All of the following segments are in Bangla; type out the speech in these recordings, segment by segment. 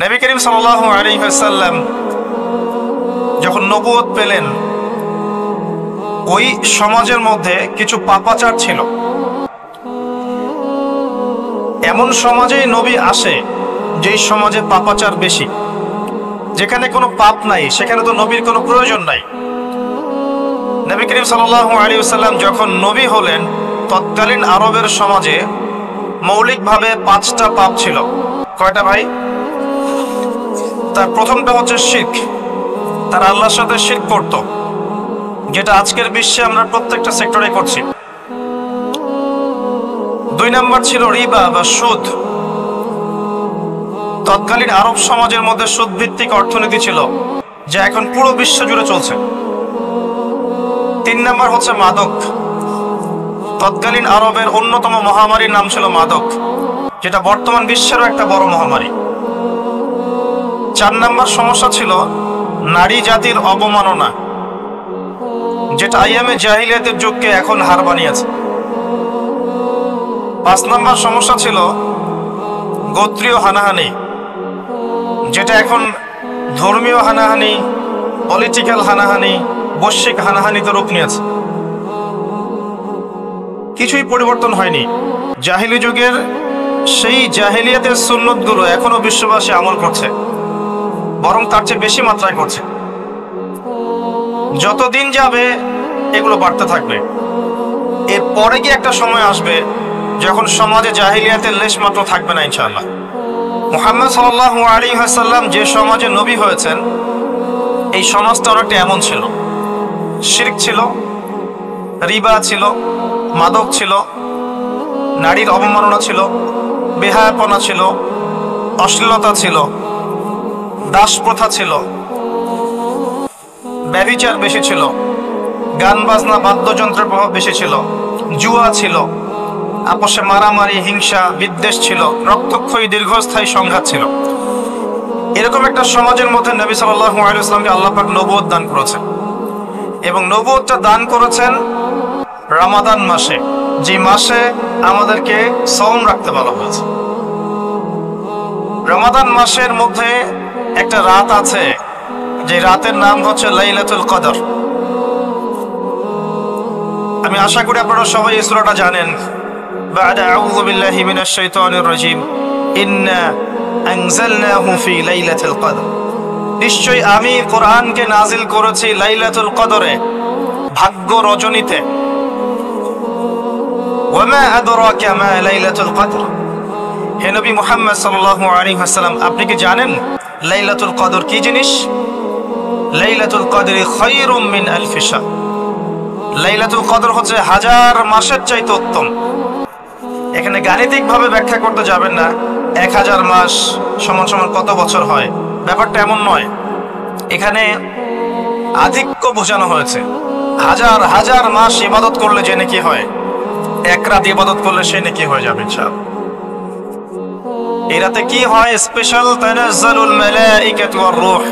নবী করিম সাল্লাল্লাহু আলাইহি ওয়াসাল্লাম যখন নবুয়ত পেলেন, ওই সমাজের মধ্যে কিছু পাপাচার ছিল। এমন সমাজেই নবী আসে যেই সমাজে পাপাচার বেশি, যেখানে কোনো পাপ নাই, সেখানে তো নবীর কোনো প্রয়োজন নাই। নবী করিম সাল্লাল্লাহু আলাইহি ওয়াসাল্লাম যখন নবী হলেন, তৎকালীন আরবের সমাজে মৌলিকভাবে 5টা পাপ ছিল। কয়টা ভাই? তার প্রথমটা হচ্ছে শিরক। তারা আল্লাহর সাথে শিরক করত, যেটা আজকের বিশ্বে আমরা প্রত্যেকটা সেক্টরে করছি। 2 নম্বর ছিল রিবা বা সুদ। তৎকালীন আরব সমাজের মধ্যে সুদ ভিত্তিক অর্থনীতি ছিল, যা এখন পুরো বিশ্ব জুড়ে চলছে। 3 নম্বর হচ্ছে মাদক। তৎকালীন আরবের অন্যতম মহামারীর নাম ছিল মাদক, যেটা বর্তমান বিশ্বেরও একটা বড় মহামারী। 4 নম্বর সমস্যা ছিল নারী জাতির অবমাননা, যেটা আইয়ামে জাহিলিয়াতের যুগকে এখন হার বানিয়েছে। 5 নম্বর সমস্যা ছিল গোত্রীয় হানাহানি, যেটা এখন ধর্মীয় হানাহানি, পলিটিক্যাল হানাহানি, বৈশ্বিক হানাহানিতে রূপ নিয়েছে। কিছুই পরিবর্তন হয়নি। জাহিলি যুগের সেই জাহিলিয়াতের সুন্নতগুলো এখনো বিশ্ববাসী আমল করছে, বরং তার চেয়ে বেশি মাত্রায় করছে। যতদিন যাবে এগুলো বাড়তে থাকবে। এর পরে কি একটা সময় আসবে যখন সমাজে জাহিলিয়াতের লেশ মাত্র থাকবে না ইনশাআল্লাহ। মুহাম্মদ সাল্লাল্লাহু আলাইহি ওয়াসাল্লাম যে সমাজে নবী হয়েছেন, এই সমাজটা অনেকটা এমন ছিল। শিরক ছিল, রিবা ছিল, মাদক ছিল, নারীর অবমাননা ছিল, বেহায়াপনা ছিল, অশ্লীলতা ছিল, দাস প্রথা ছিল, ব্যভিচার বেশি ছিল, গান বাজনা বাদ্যযন্ত্রের প্রভাব বেশি ছিল, জুয়া ছিল, আপসে মারামারি, হিংসা, বিদ্বেষ ছিল, রক্তক্ষয়ী দীর্ঘস্থায়ী সংঘাত ছিল। এরকম একটা সমাজের মধ্যে নবী সাল্লাল্লাহু আলাইহি ওয়াসাল্লামকে আল্লাহ পাক নবুয়ত দান করেছেন, এবং নবুয়তটা দান করেছেন রমাদান মাসে, যে মাসে আমাদেরকে সওম রাখতে বলা হয়েছে। রমাদান মাসের মধ্যে একটা রাত আছে, যে রাতের নাম হচ্ছে লাইলাতুল কদর। আমি আশা করি আপনারা সবাই এই সূরাটা জানেন। বা'দা আউযু বিল্লাহি মিনাশ শাইতানির রাজীম, ইন্না আনজালনাহু ফি লাইলাতুল কদর। নিশ্চয়ই আমি কোরআনকে নাজিল করেছি লাইলাতুল কদরে, ভাগ্য রজনীতে। ওয়া মা আদরাকা মা লাইলাতুল কদর। হে নবী মুহাম্মদ সাল্লাল্লাহু আলাইহি ওয়াসাল্লাম, আপনি কি জানেন লাইলাতুল কদর কি জিনিস? লাইলাতুল কদরি খায়রুম মিন আলফি শাহর। লাইলাতুল কদর হচ্ছে 1000 মাসের চাইতে উত্তম। এখানে গাণিতিক ভাবে ব্যাখ্যা করতে যাবেন না 1000 মাস সমান সমান কত বছর হয়, ব্যাপারটা এমন নয়। এখানে আধিক্য বোঝানো হয়েছে। 1000 মাস ইবাদত করলে যে নেকি হয়, 1 রাত ইবাদত করলে সে নেকি হয়ে যাবে ইনশাআল্লাহ। এই রাতে কি হয়? স্পেশাল তানাজ্জালুল মালাইকাতু ওয়ার রূহ।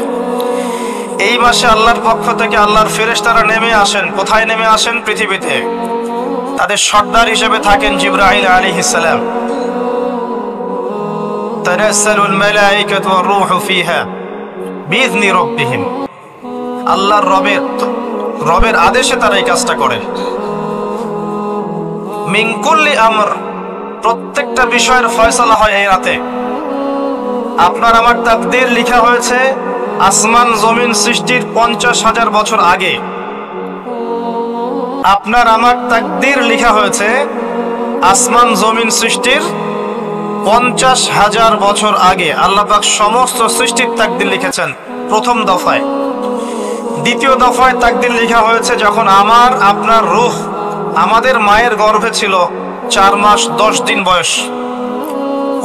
এই মাসে আল্লাহর পক্ষ থেকে আল্লাহর ফেরেশতারা নেমে আসেন। কোথায় নেমে আসেন? পৃথিবীতে। তাদের সর্দার হিসেবে থাকেন জিবরাইল আলাইহিস সালাম। তানাজ্জালুল মালাইকাতু ওয়ার রূহু ফিহা বিইذনি রাব্বিহিম। আল্লাহর রবের আদেশে তারা এই কাজটা করে। মিন কুল্লি আমর, প্রত্যেকটা বিষয়ের ফয়সালা হয় এই রাতে। আপনার আমার তাকদীর লেখা হয়েছে আসমান জমিন সৃষ্টির 50,000 বছর আগে। আপনার আমার তাকদীর লেখা হয়েছে আসমান জমিন সৃষ্টির 50,000 বছর আগে। আল্লাহ পাক সমস্ত সৃষ্টির তাকদীর লিখেছেন প্রথম দফায়। দ্বিতীয় দফায় তাকদীর লেখা হয়েছে যখন আমার আপনার রূহ আমাদের মায়ের গর্ভে ছিল 4 মাস 10 দিন বয়স।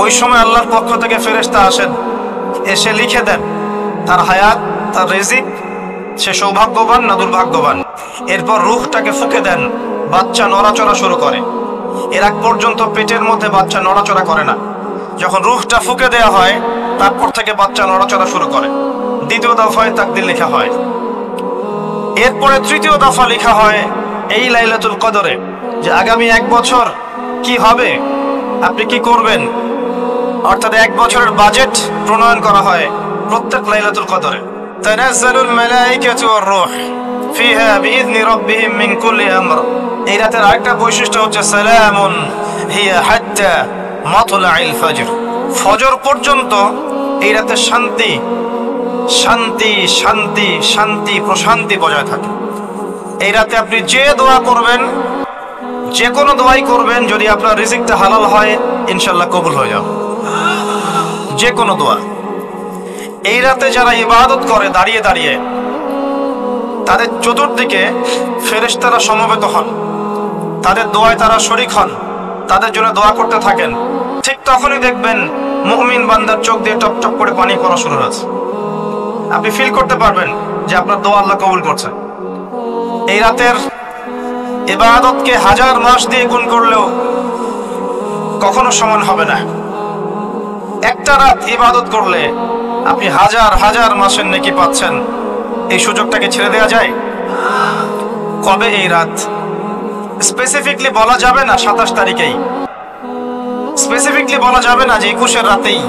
ওই সময় আল্লাহর পক্ষ থেকে ফেরেশতা আসেন, এসে লিখে দেন তার হায়াত, তার রিজিক, সে সৌভাগ্যবান না দুর্ভাগ্যবান। এরপর রূহটাকে ফুঁকে দেন, বাচ্চা নড়াচড়া শুরু করে। এর আগ পর্যন্ত পেটের মধ্যে বাচ্চা নড়াচড়া করে না। যখন রূহটা ফুঁকে দেওয়া হয়, তারপর থেকে বাচ্চা নড়াচড়া শুরু করে। দ্বিতীয় দফায় তাকদীর লেখা হয়। এরপরে তৃতীয় দফা লেখা হয় এই লাইলাতুল কদরে, যে আগামী 1 বছর কি হবে, আপনি কি করবেন। অর্থাৎ 1 বছরের বাজেট প্রণয়ন করা হয় প্রত্যেক লাইলাতুল কদরে। তানাজ্জালুল মালায়েকাতু ওয়ার রূহ ফিহা বিইذনি রাব্বিহিম মিন কুল্লি আমর। এই রাতের আরেকটা বৈশিষ্ট্য হচ্ছে সালামুন হিয়া হাত্তা মাতলাইল ফজর। ফজর পর্যন্ত এই রাতে শান্তি শান্তি শান্তি শান্তি প্রশান্তি বজায় থাকে। এই রাতে আপনি যে দোয়া করবেন, যে কোনো দোয়াই করবেন, যদি আপনার রিজিকটা হালাল হয় ইনশাআল্লাহ কবুল হয়ে যাবে যে কোনো দোয়া। এই রাতে যারা ইবাদত করে দাঁড়িয়ে দাঁড়িয়ে, তাদের চতুর্দিকে ফেরেশতারা সমবেত হন, তাদের দোয়ায় তারা শরীক হন, তাদের জন্য দোয়া করতে থাকেন। ঠিক তখনই দেখবেন মুমিন বান্দার চোখ দিয়ে টপ টপ করে পানি পড়া শুরু হয়েছে। আপনি ফিল করতে পারবেন যে আপনার দোয়া আল্লাহ কবুল করছে। এই রাতের ইবাদতকে 1000 মাস দিয়ে গুণ করলেও কখনো সমান হবে না। একটা রাত ইবাদত করলে আপনি 1000 মাসের নেকি পাচ্ছেন। এই সুযোগটাকে ছেড়ে দেওয়া যায়? কবে এই রাত স্পেসিফিকলি বলা যাবে না, 27 তারিখেই স্পেসিফিকলি বলা যাবে না যে 21-এর রাতেই,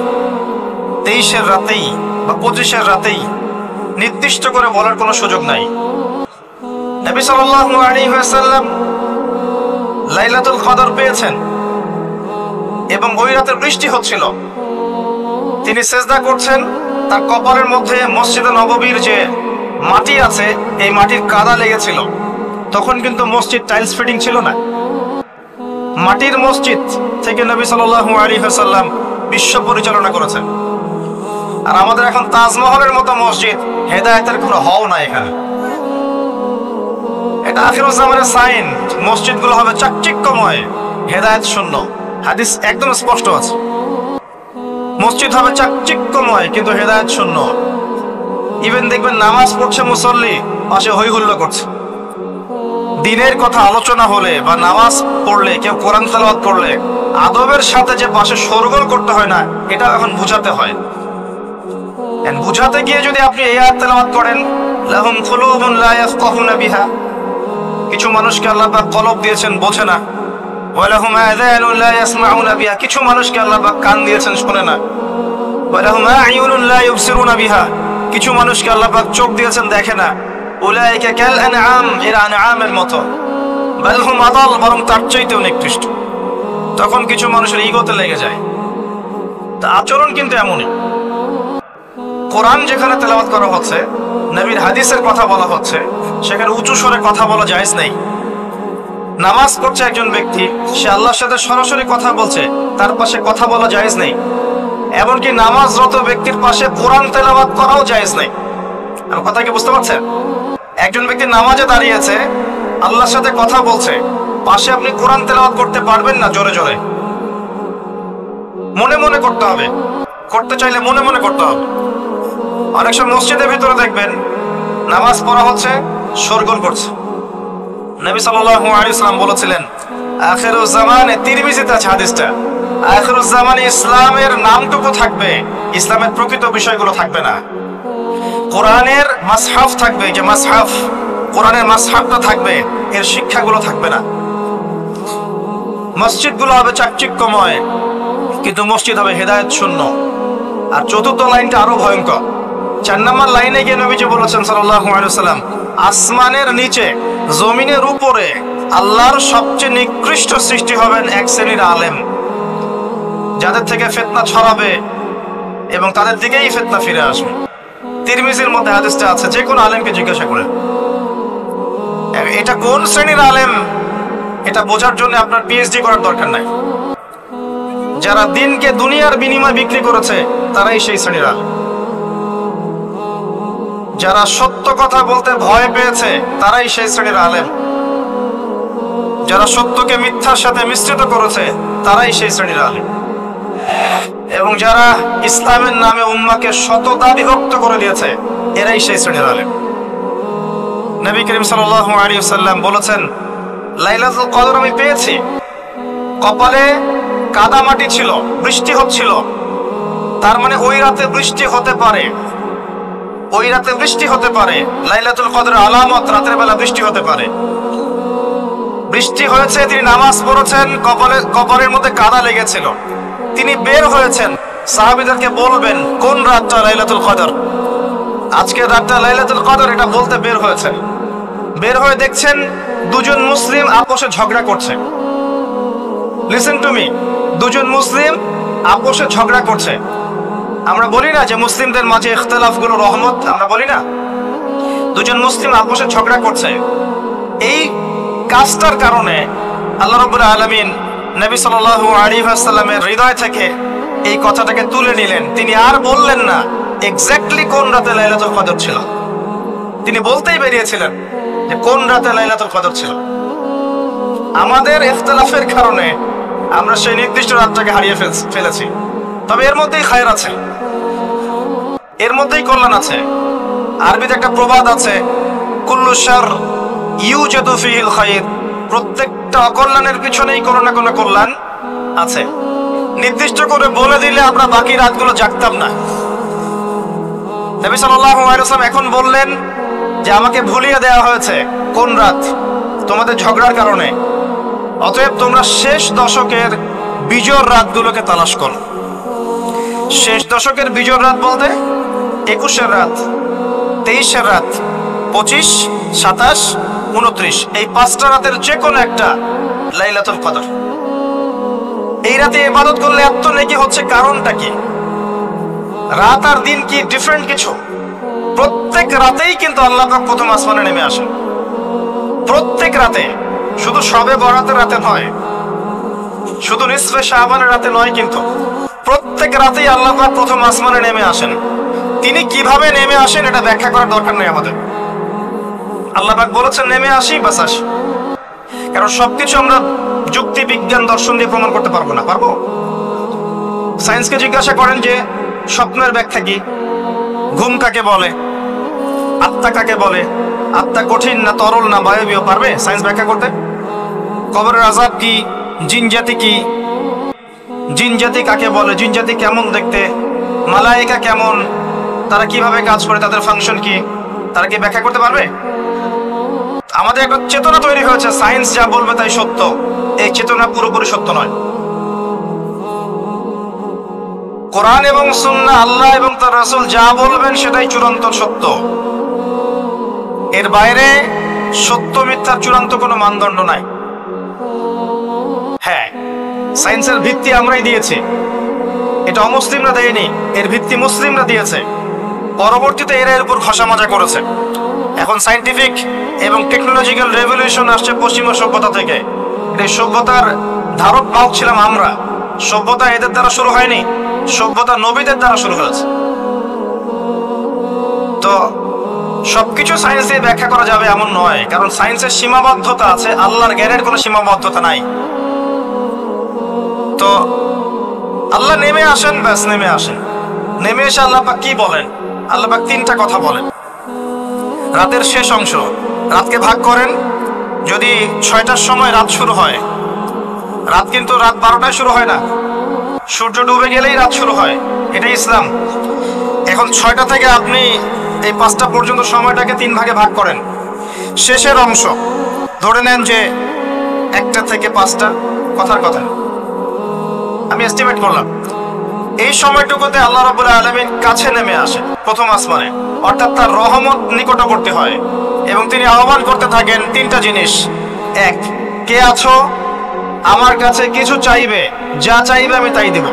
23-এর রাতেই বা 25-এর রাতেই, নির্দিষ্ট করে বলার কোনো সুযোগ নাই। নবী সাল্লাল্লাহু আলাইহি ওয়াসাল্লাম লাইলাতুল কদর পেয়েছেন এবং ওই রাতে বৃষ্টি হচ্ছিল। তিনি সিজদা করছেন, তার কপালের মধ্যে মসজিদে নববীর যে মাটি আছে এই মাটির কাদা লেগেছিল। তখন কিন্তু মসজিদ টাইলস ফিটিং ছিল না, মাটির মসজিদ থেকে নবী সাল্লাল্লাহু আলাইহি ওয়াসাল্লাম বিশ্ব পরিচালনা করেছেন। আর আমাদের এখন তাজমহলের মতো মসজিদ, হেদায়েতের কোনো হও না এখানে। এটা আখিরুজ জামানের সাইন, মসজিদগুলো হবে চাকচিক্যময়, হেদায়েত শূন্য। হাদিস একদম স্পষ্ট আছে, মসজিদ হবে চাকচিক্যময় কিন্তু হেদায়েত শূন্য। ইভেন দেখবেন নামাজ পড়ছে মুসল্লি, পাশে হই হুল্লো করছে। দিনের কথা আলোচনা হলে বা নামাজ পড়লে, কেউ কোরআন তেলাওয়াত করলে আদবের সাথে যে পাশে শোরগোল করতে হয় না, এটা এখন বুঝাতে হয়। বুঝাতে গিয়ে যদি আপনি এই আয়াত তেলাওয়াত করেন, লাহুম কুলুবুন লা ইয়াফকাহুনা বিহা, কিছু মানুষকে আল্লাহ পাক কলব দিয়েছেন বোঝে না। ওয়া লাহুম আযানুন লা ইয়াসমাউনা বিহা, কিছু মানুষকে আল্লাহ পাক কান দিয়েছেন শোনে না। ওয়া লাহুম আ'য়ুনুন লা ইউবসিরুনা বিহা, কিছু মানুষকে আল্লাহ পাক চোখ দিয়েছেন দেখে না। উলাইকা কাল আনআম, এরা আনআমের মতো। বাল হুম আদাল, বরং তার চাইতেও নিকৃষ্ট। তখন কিছু মানুষের ইগোতে লেগে যায়। তা আচরণ কিন্তু এমনই। কোরআন যেখানে তেলাওয়াত করা হচ্ছে, নবীর হাদিসের কথা বলা হচ্ছে, সেখানে উঁচু স্বরে কথা বলা জায়েজ নেই। নামাজ পড়ছে একজন ব্যক্তি, সে আল্লাহর সাথে সরাসরি কথা বলছে, তার পাশে কথা বলা জায়েজ নেই। এমনকি নামাজরত ব্যক্তির পাশে কোরআন তেলাওয়াত করাও জায়েজ নেই। আমার কথা কি বুঝতে পারছেন? একজন ব্যক্তি নামাজে দাঁড়িয়েছে, আল্লাহর সাথে কথা বলছে, পাশে আপনি কোরআন তেলাওয়াত করতে পারবেন না জোরে জোরে। মনে মনে করতে হবে, করতে চাইলে মনে মনে করতে হবে। অনেক সময় মসজিদের ভিতরে দেখবেন নামাজ পড়া হচ্ছে, শোরগোল করছে। নবী সাল্লাল্লাহু আলাইহি ওয়াসাল্লাম বলেছিলেন, আখিরুজ জামানে, তিরমিজিতে আছে হাদিসটা, আখিরুজ জামানে ইসলামের নামটুকু থাকবে, ইসলামের প্রকৃত বিষয়গুলো থাকবে না। কোরআনের মাসহাফ থাকবে, যে মাসহাফ, কোরআনের মাসহাফটা থাকবে, এর শিক্ষাগুলো থাকবে না। মসজিদগুলো হবে চাকচিক্যময় কিন্তু মসজিদ হবে হেদায়েত শূন্য। আর চতুর্থ লাইনটা আরো ভয়ঙ্কর। 4 নম্বর লাইনে গিয়ে নবীজি বলেছেন সাল্লাল্লাহু আলাইহি ওয়াসাল্লাম, আসমানের নিচে জমিনের উপরে আল্লাহর সবচেয়ে নিকৃষ্ট সৃষ্টি হবেন এক শ্রেণীর আলেম, যাদের থেকে ফিতনা ছড়াবে এবং তাদের দিকেই ফিতনা ফিরে আসবে। তিরমিজির মধ্যে হাদিসটা আছে, যে কোন আলেমকে জিজ্ঞাসা করে এটা কোন শ্রেণীর আলেম, এটা বোঝার জন্য আপনার পিএইচডি করার দরকার নাই। যারা দিনকে দুনিয়ার বিনিময়ে বিক্রি করেছে তারাই সেই শ্রেণীর আলেম। যারা সত্য কথা বলতে ভয় পেয়েছে তারাই সেই শ্রেণীর আলেম। যারা সত্যকে মিথ্যার সাথে মিশ্রিত করেছে তারাই সেই শ্রেণীর আলেম। এবং যারা ইসলামের নামে উম্মাহকে শততা বিভক্ত করে দিয়েছে, এরাই সেই শ্রেণীর আলেম। নবী করিম সাল্লাল্লাহু আলাইহি ওয়াসাল্লাম বলেছেন, লাইলাতুল কদর আমি পেয়েছি, কপালে কাদা মাটি ছিল, বৃষ্টি হচ্ছিল। তার মানে ওই রাতে বৃষ্টি হতে পারে, ওই রাতে বৃষ্টি হতে পারে। লাইলাতুল কদরের আলামত, রাতের বেলা বৃষ্টি হতে পারে। বৃষ্টি হয়েছে, তিনি নামাজ পড়েছেন, কপালের মধ্যে কাদা লেগেছিল। তিনি বের হয়েছেন সাহাবীদেরকে বলবেন কোন রাতটা লাইলাতুল কদর, আজকের রাতটা লাইলাতুল কদর, এটা বলতে বের হয়েছেন। বের হয়ে দেখছেন দুজন মুসলিম আপোষে ঝগড়া করছে। লিসেন টু মি, দুজন মুসলিম আপোষে ঝগড়া করছে। আমরা বলি না যে মুসলিমদের মাঝে ইখতিলাফগুলো রহমত, আমরা বলি না? দুজন মুসলিম আপোষে ঝগড়া করছে, এই কাজটার কারণে আল্লাহ রাব্বুল আলামিন নবী সাল্লাল্লাহু আলাইহি ওয়াসাল্লামের হৃদয় থেকে এই কথাটাকে তুলে নিলেন। তিনি আর বললেন না এক্স্যাক্টলি কোন রাতে লাইলাতুল কদর ছিল, তিনি বলতেই বেরিয়েছিলেন যে কোন রাতে লাইলাতুল কদর ছিল। আমাদের ইখতিলাফের কারণে আমরা সেই নির্দিষ্ট রাতটাকে হারিয়ে ফেলেছি। তবে এর মধ্যেই খায়র আছে, এর মধ্যেই কল্যাণ আছে। আরবিতে একটা প্রবাদ আছে, কুল্লু শার ইউজাদু ফিহিল খায়র, প্রত্যেকটা অকল্যাণের পিছনেই কোনো না কোনো কল্যাণ আছে। নির্দিষ্ট করে বলে দিলে আমরা বাকি রাতগুলো জাগতাম না। নবী সাল্লাল্লাহু আলাইহি ওয়াসাল্লাম এখন বললেন যে আমাকে ভুলিয়ে দেওয়া হয়েছে কোন রাত, তোমাদের ঝগড়ার কারণে। অতএব তোমরা শেষ দশকের বিজোড় রাতগুলোকে তালাশ করো। শেষ দশকের বিজোড় রাত বলতে 21-এর রাত, 23-এর রাত, 25, 27, 29, এই 5টা রাতের যে কোনো একটা লাইলাতুল কদর। এই রাতে ইবাদত করলে এত নেকি হচ্ছে, কারণটা কি? রাত আর দিন কি ডিফারেন্ট কিছু? প্রত্যেক রাতেই কিন্তু আল্লাহ পাক প্রথম আসমানে নেমে আসেন, প্রত্যেক রাতে, শুধু শবে বরাতের রাতে নয়, শুধু নিসফে শাবানের রাতে নয়, কিন্তু প্রত্যেক রাতেই আল্লাহ পাক প্রথম আসমানে নেমে আসেন। তিনি কিভাবে নেমে আসেন এটা ব্যাখ্যা করার দরকার নেই আমাদের। আল্লাহ পাক বলেছেন নেমে আসি, বাস আসি। কারণ সবকিছু আমরা যুক্তি, বিজ্ঞান, দর্শন দিয়ে প্রমাণ করতে পারবো না। পারবো? সায়েন্সকে জিজ্ঞাসা করেন যে স্বপ্নের ব্যাখ্যা কি, ঘুম কাকে বলে, আত্মা কাকে বলে, আত্মা কঠিন না তরল না বায়বীয়, পারবে সায়েন্স ব্যাখ্যা করতে? কবরের আযাব কি, জিন জাতি কি, জিন জাতি কাকে বলে, জিন জাতি কেমন দেখতে, মালায়েকা কেমন, তারা কিভাবে কাজ করে, তাদের ফাংশন কি, তারা কি ব্যাখ্যা করতে পারবে? আমাদের একটা চেতনা তৈরি হয়েছে সায়েন্স যা বলবে তাই সত্য। এই চেতনা পুরোপুরি সত্য নয়। কোরআন এবং সুন্নাহ, আল্লাহ এবং তার রাসূল যা বলবেন সেটাই চূড়ান্ত সত্য। এর বাইরে সত্য মিথ্যার চূড়ান্ত কোনো মানদণ্ড নাই। হ্যাঁ, সায়েন্সের ভিত্তি আমরাই দিয়েছি, এটা অমুসলিমরা দেয়নি, এর ভিত্তি মুসলিমরা দিয়েছে। পরবর্তীতে এরা এর উপর ঘষা মাজা করেছে। এখন সায়েন্টিফিক এবং টেকনোলজিক্যাল রেভলিউশন আসছে পশ্চিমা সভ্যতা থেকে। এই সভ্যতার ধারক বাহক ছিলাম আমরা। সভ্যতা এদের দ্বারা শুরু হয়নি, সভ্যতা নবীদের দ্বারা শুরু হয়েছে। তো সবকিছু সায়েন্স দিয়ে ব্যাখ্যা করা যাবে এমন নয়, কারণ সায়েন্সের সীমাবদ্ধতা আছে, আল্লাহর জ্ঞানের কোনো সীমাবদ্ধতা নাই। তো আল্লাহ নেমে আসেন, ব্যাস নেমে আসেন। নেমে এসে আল্লাহ পাক কি বলেন? আল্লাহ পাক 3টা কথা বলেন। রাতের শেষ অংশ, রাতকে ভাগ করেন। যদি 6টার সময় রাত শুরু হয়, রাত কিন্তু রাত 12টায় শুরু হয় না, সূর্য ডুবে গেলেই রাত শুরু হয়, এটাই ইসলাম। এখন 6টা থেকে আপনি এই 5টা পর্যন্ত সময়টাকে 3 ভাগে ভাগ করেন। শেষের অংশ ধরে নেন যে 1টা থেকে 5টা, কথার কথা আমি এস্টিমেট করলাম, এই সময়টুকুতে আল্লাহ রাব্বুল আলামিন কাছে নেমে আসে প্রথম আসমানে, অর্থাৎ তার রহমত নিকটবর্তী হয় এবং তিনি আহ্বান করতে থাকেন 3টা জিনিস। 1, কে আছো আমার কাছে কিছু চাইবে, যা চাইবে আমি তাই দেব।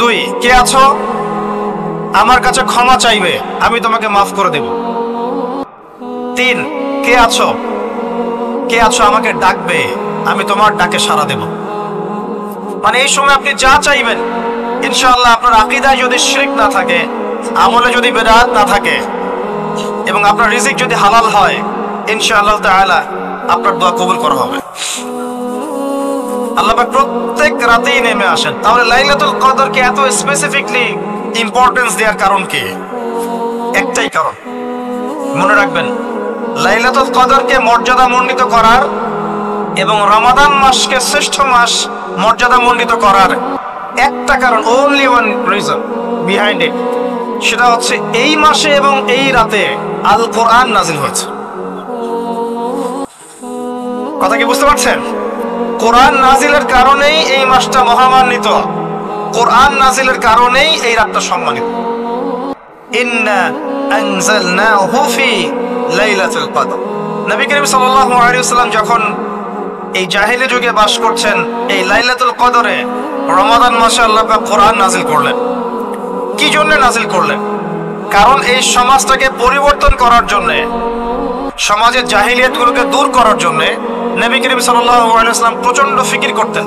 2, কে আছো আমার কাছে ক্ষমা চাইবে, আমি তোমাকে মাফ করে দেব। 3, কে আছো আমাকে ডাকবে, আমি তোমার ডাকে সাড়া দেব। মানে এই সময় আপনি যা চাইবেন ইনশাআল্লাহ, আপনার আকীদায় যদি শিরক না থাকে, আমলে যদি বিদআত না থাকে এবং আপনার রিজিক যদি হালাল হয়, ইনশাআল্লাহ তাআলা আপনার দোয়া কবুল করা হবে। আল্লাহ পাক প্রত্যেক রাতেই নেমে আসেন। তাহলে লাইলাতুল কদরকে এত স্পেসিফিকলি ইম্পর্টেন্স দেওয়ার কারণ কি? একটাই কারণ, মনে রাখবেন, লাইলাতুল কদরকে মর্যাদামণ্ডিত করার এবং রমাদান মাসকে শ্রেষ্ঠ মাস মর্যাদামণ্ডিত করার একটা কারণ, only one reason behind it, সেটা হচ্ছে এই মাসে এবং এই রাতে আল কোরআন নাজিল হয়েছে। কথা কি বুঝতে পারছেন? কোরআন নাজিলের কারণেই এই মাসটা মহামান্বিত, কোরআন নাজিলের কারণেই এই রাতটা সম্মানিত। ইন্না আনজালনাহু ফি লাইলাতুল কদর। নবী করিম সাল্লাল্লাহু আলাইহি ওয়াসাল্লাম যখন এই জাহিলি যুগে বাস করছেন, এই লাইলাতুল কদরে রমাদান মাসে আল্লাহ পাক কোরআন নাজিল করলেন। কি জন্য নাজিল করলেন? কারণ এই সমাজটাকে পরিবর্তন করার জন্য, সমাজের জাহিলিয়াতগুলোকে দূর করার জন্য নবী করিম সাল্লাল্লাহু আলাইহি ওয়াসাল্লাম প্রচন্ড ফিকির করতেন।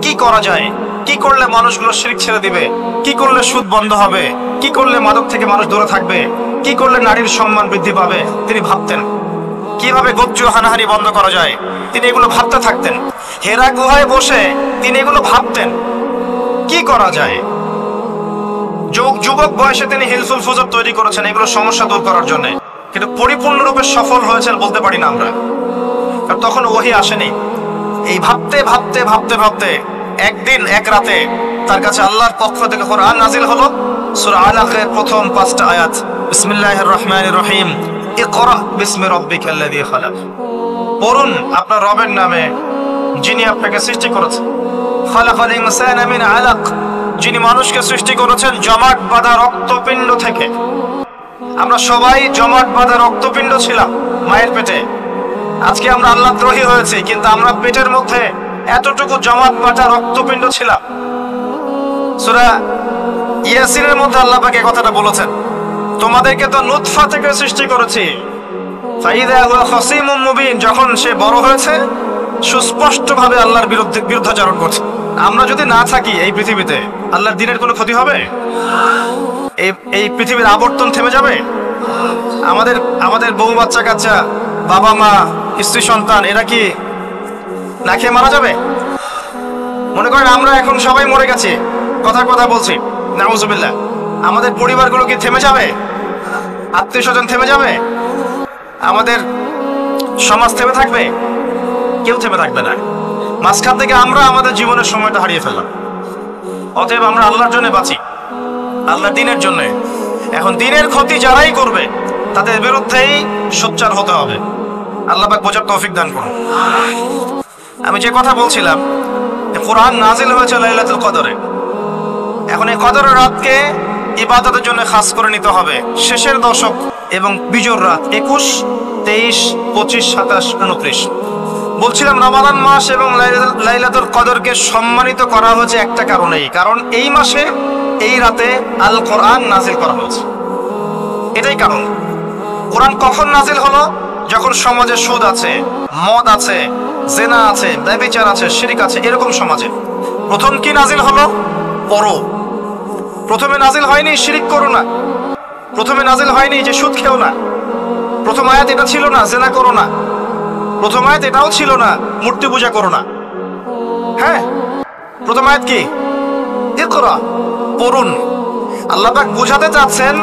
কি করা যায়, কি করলে মানুষগুলো শিরক ছেড়ে দিবে, কি করলে সুদ বন্ধ হবে, কি করলে মাদক থেকে মানুষ দূরে থাকবে, কি করলে নারীর সম্মান বৃদ্ধি পাবে। তিনি ভাবতেন কিভাবে গোত্র হানাহানি বন্ধ করা যায়, তিনি এগুলো ভাবতে থাকতেন। হেরা গুহায় বসে তিনি এগুলো ভাবতেন কি করা যায়। যুবক বয়সে তিনি হিলফুল ফুজুর তৈরি করেছেন এগুলো সমস্যা দূর করার জন্য, কিন্তু পরিপূর্ণরূপে সফল হয়েছেন বলতে পারি না আমরা, কারণ তখন ওহী আসেনি। এই ভাবতে ভাবতে ভাবতে ভাবতে একদিন এক রাতে তার কাছে আল্লাহর পক্ষ থেকে কোরআন নাজিল হলো। সূরা আলাকের প্রথম 5টা আয়াত, বিসমিল্লাহির রহমানির রহিম, ইকরা বিসমি রাব্বিকাল্লাযী খালাক। পড়ুন আপনার রবের নামে যিনি আপনাকে সৃষ্টি করেছেন। খালাকাল ইনসানা মিন আলাক, যিনি মানুষকে সৃষ্টি করেছেন জমাট বাঁধা রক্তপিণ্ড থেকে। আমরা সবাই জমাট বাঁধা রক্তপিণ্ড ছিলাম মায়ের পেটে। আজকে আমরা আল্লাহদ্রোহী হয়েছি, কিন্তু আমরা পেটের মধ্যে এতটুকু জমাট বাঁধা রক্তপিণ্ড ছিলাম। সূরা ইয়াসিনের মধ্যে আল্লাহ পাক এই কথাটা বলেছেন, তোমাদেরকে তো নুতফা থেকে সৃষ্টি করেছি, ফাইদা হুয়া খাসীমুম মুবিন, যখন সে বড় হয়েছে সুস্পষ্টভাবে আল্লাহর বিরুদ্ধাচরণ করছে। আমরা যদি না থাকি এই পৃথিবীতে, আল্লাহর দ্বীনের কোনো ক্ষতি হবে? এই পৃথিবীর আবর্তন থেমে যাবে? আমাদের বউ বাচ্চা কাচ্চা, বাবা মা, স্ত্রী সন্তান, এরা কি না খেয়ে মারা যাবে? মনে করেন আমরা এখন সবাই মরে গেছি, কথা বলছি, নাউজুবিল্লাহ, আমাদের পরিবারগুলো কি থেমে যাবে? আত্মীয় স্বজন থেমে যাবে? আমাদের সমাজ থেমে থাকবে? কেউ থেমে থাকবে না। মাঝখান থেকে আমরা আমাদের জীবনের সময়টা হারিয়ে ফেললাম। অতএব আমরা আল্লাহর জন্য বাঁচি, আল্লাহর দ্বীনের জন্য। এখন দ্বীনের ক্ষতি যারাই করবে তাদের বিরুদ্ধেই সোচ্চার হতে হবে। আল্লাহ পাক বোঝার তৌফিক দান করুন। আমি যে কথা বলছিলাম, কোরআন নাজিল হয়েছে লাইলাতুল কদরে। এখন এই কদরের রাতকে ইবাদতের জন্য খাস করে নিতে হবে। শেষের দশক এবং বিজোড় রাত 21, 23, 25, 27, 29। বলছিলাম রমাদান মাস এবং লাইলাতুল কদরকে সম্মানিত করা হয়েছে একটা কারণেই, কারণ এই মাসে এই রাতে আল কোরআন নাজিল করা হয়েছে। এটাই কারণ। কোরআন কখন নাজিল হলো? যখন সমাজে সুদ আছে, মদ আছে, জেনা আছে, ব্যভিচার আছে, শিরক আছে, এরকম সমাজে প্রথম কি নাজিল হলো? পড়ো। প্রথমে নাজিল হয়নি শিরক করো না, প্রথমে নাজিল হয়নি যে সুদ খেও না, প্রথম আয়াত এটা ছিল না জেনা করো না, প্রথম আয়াত এটাও ছিল না মূর্তি পূজা করো না। হ্যাঁ, প্রথম আয়াত কি? ইকরা, পড়ুন। আল্লাহ পাক বোঝাতে চাচ্ছেন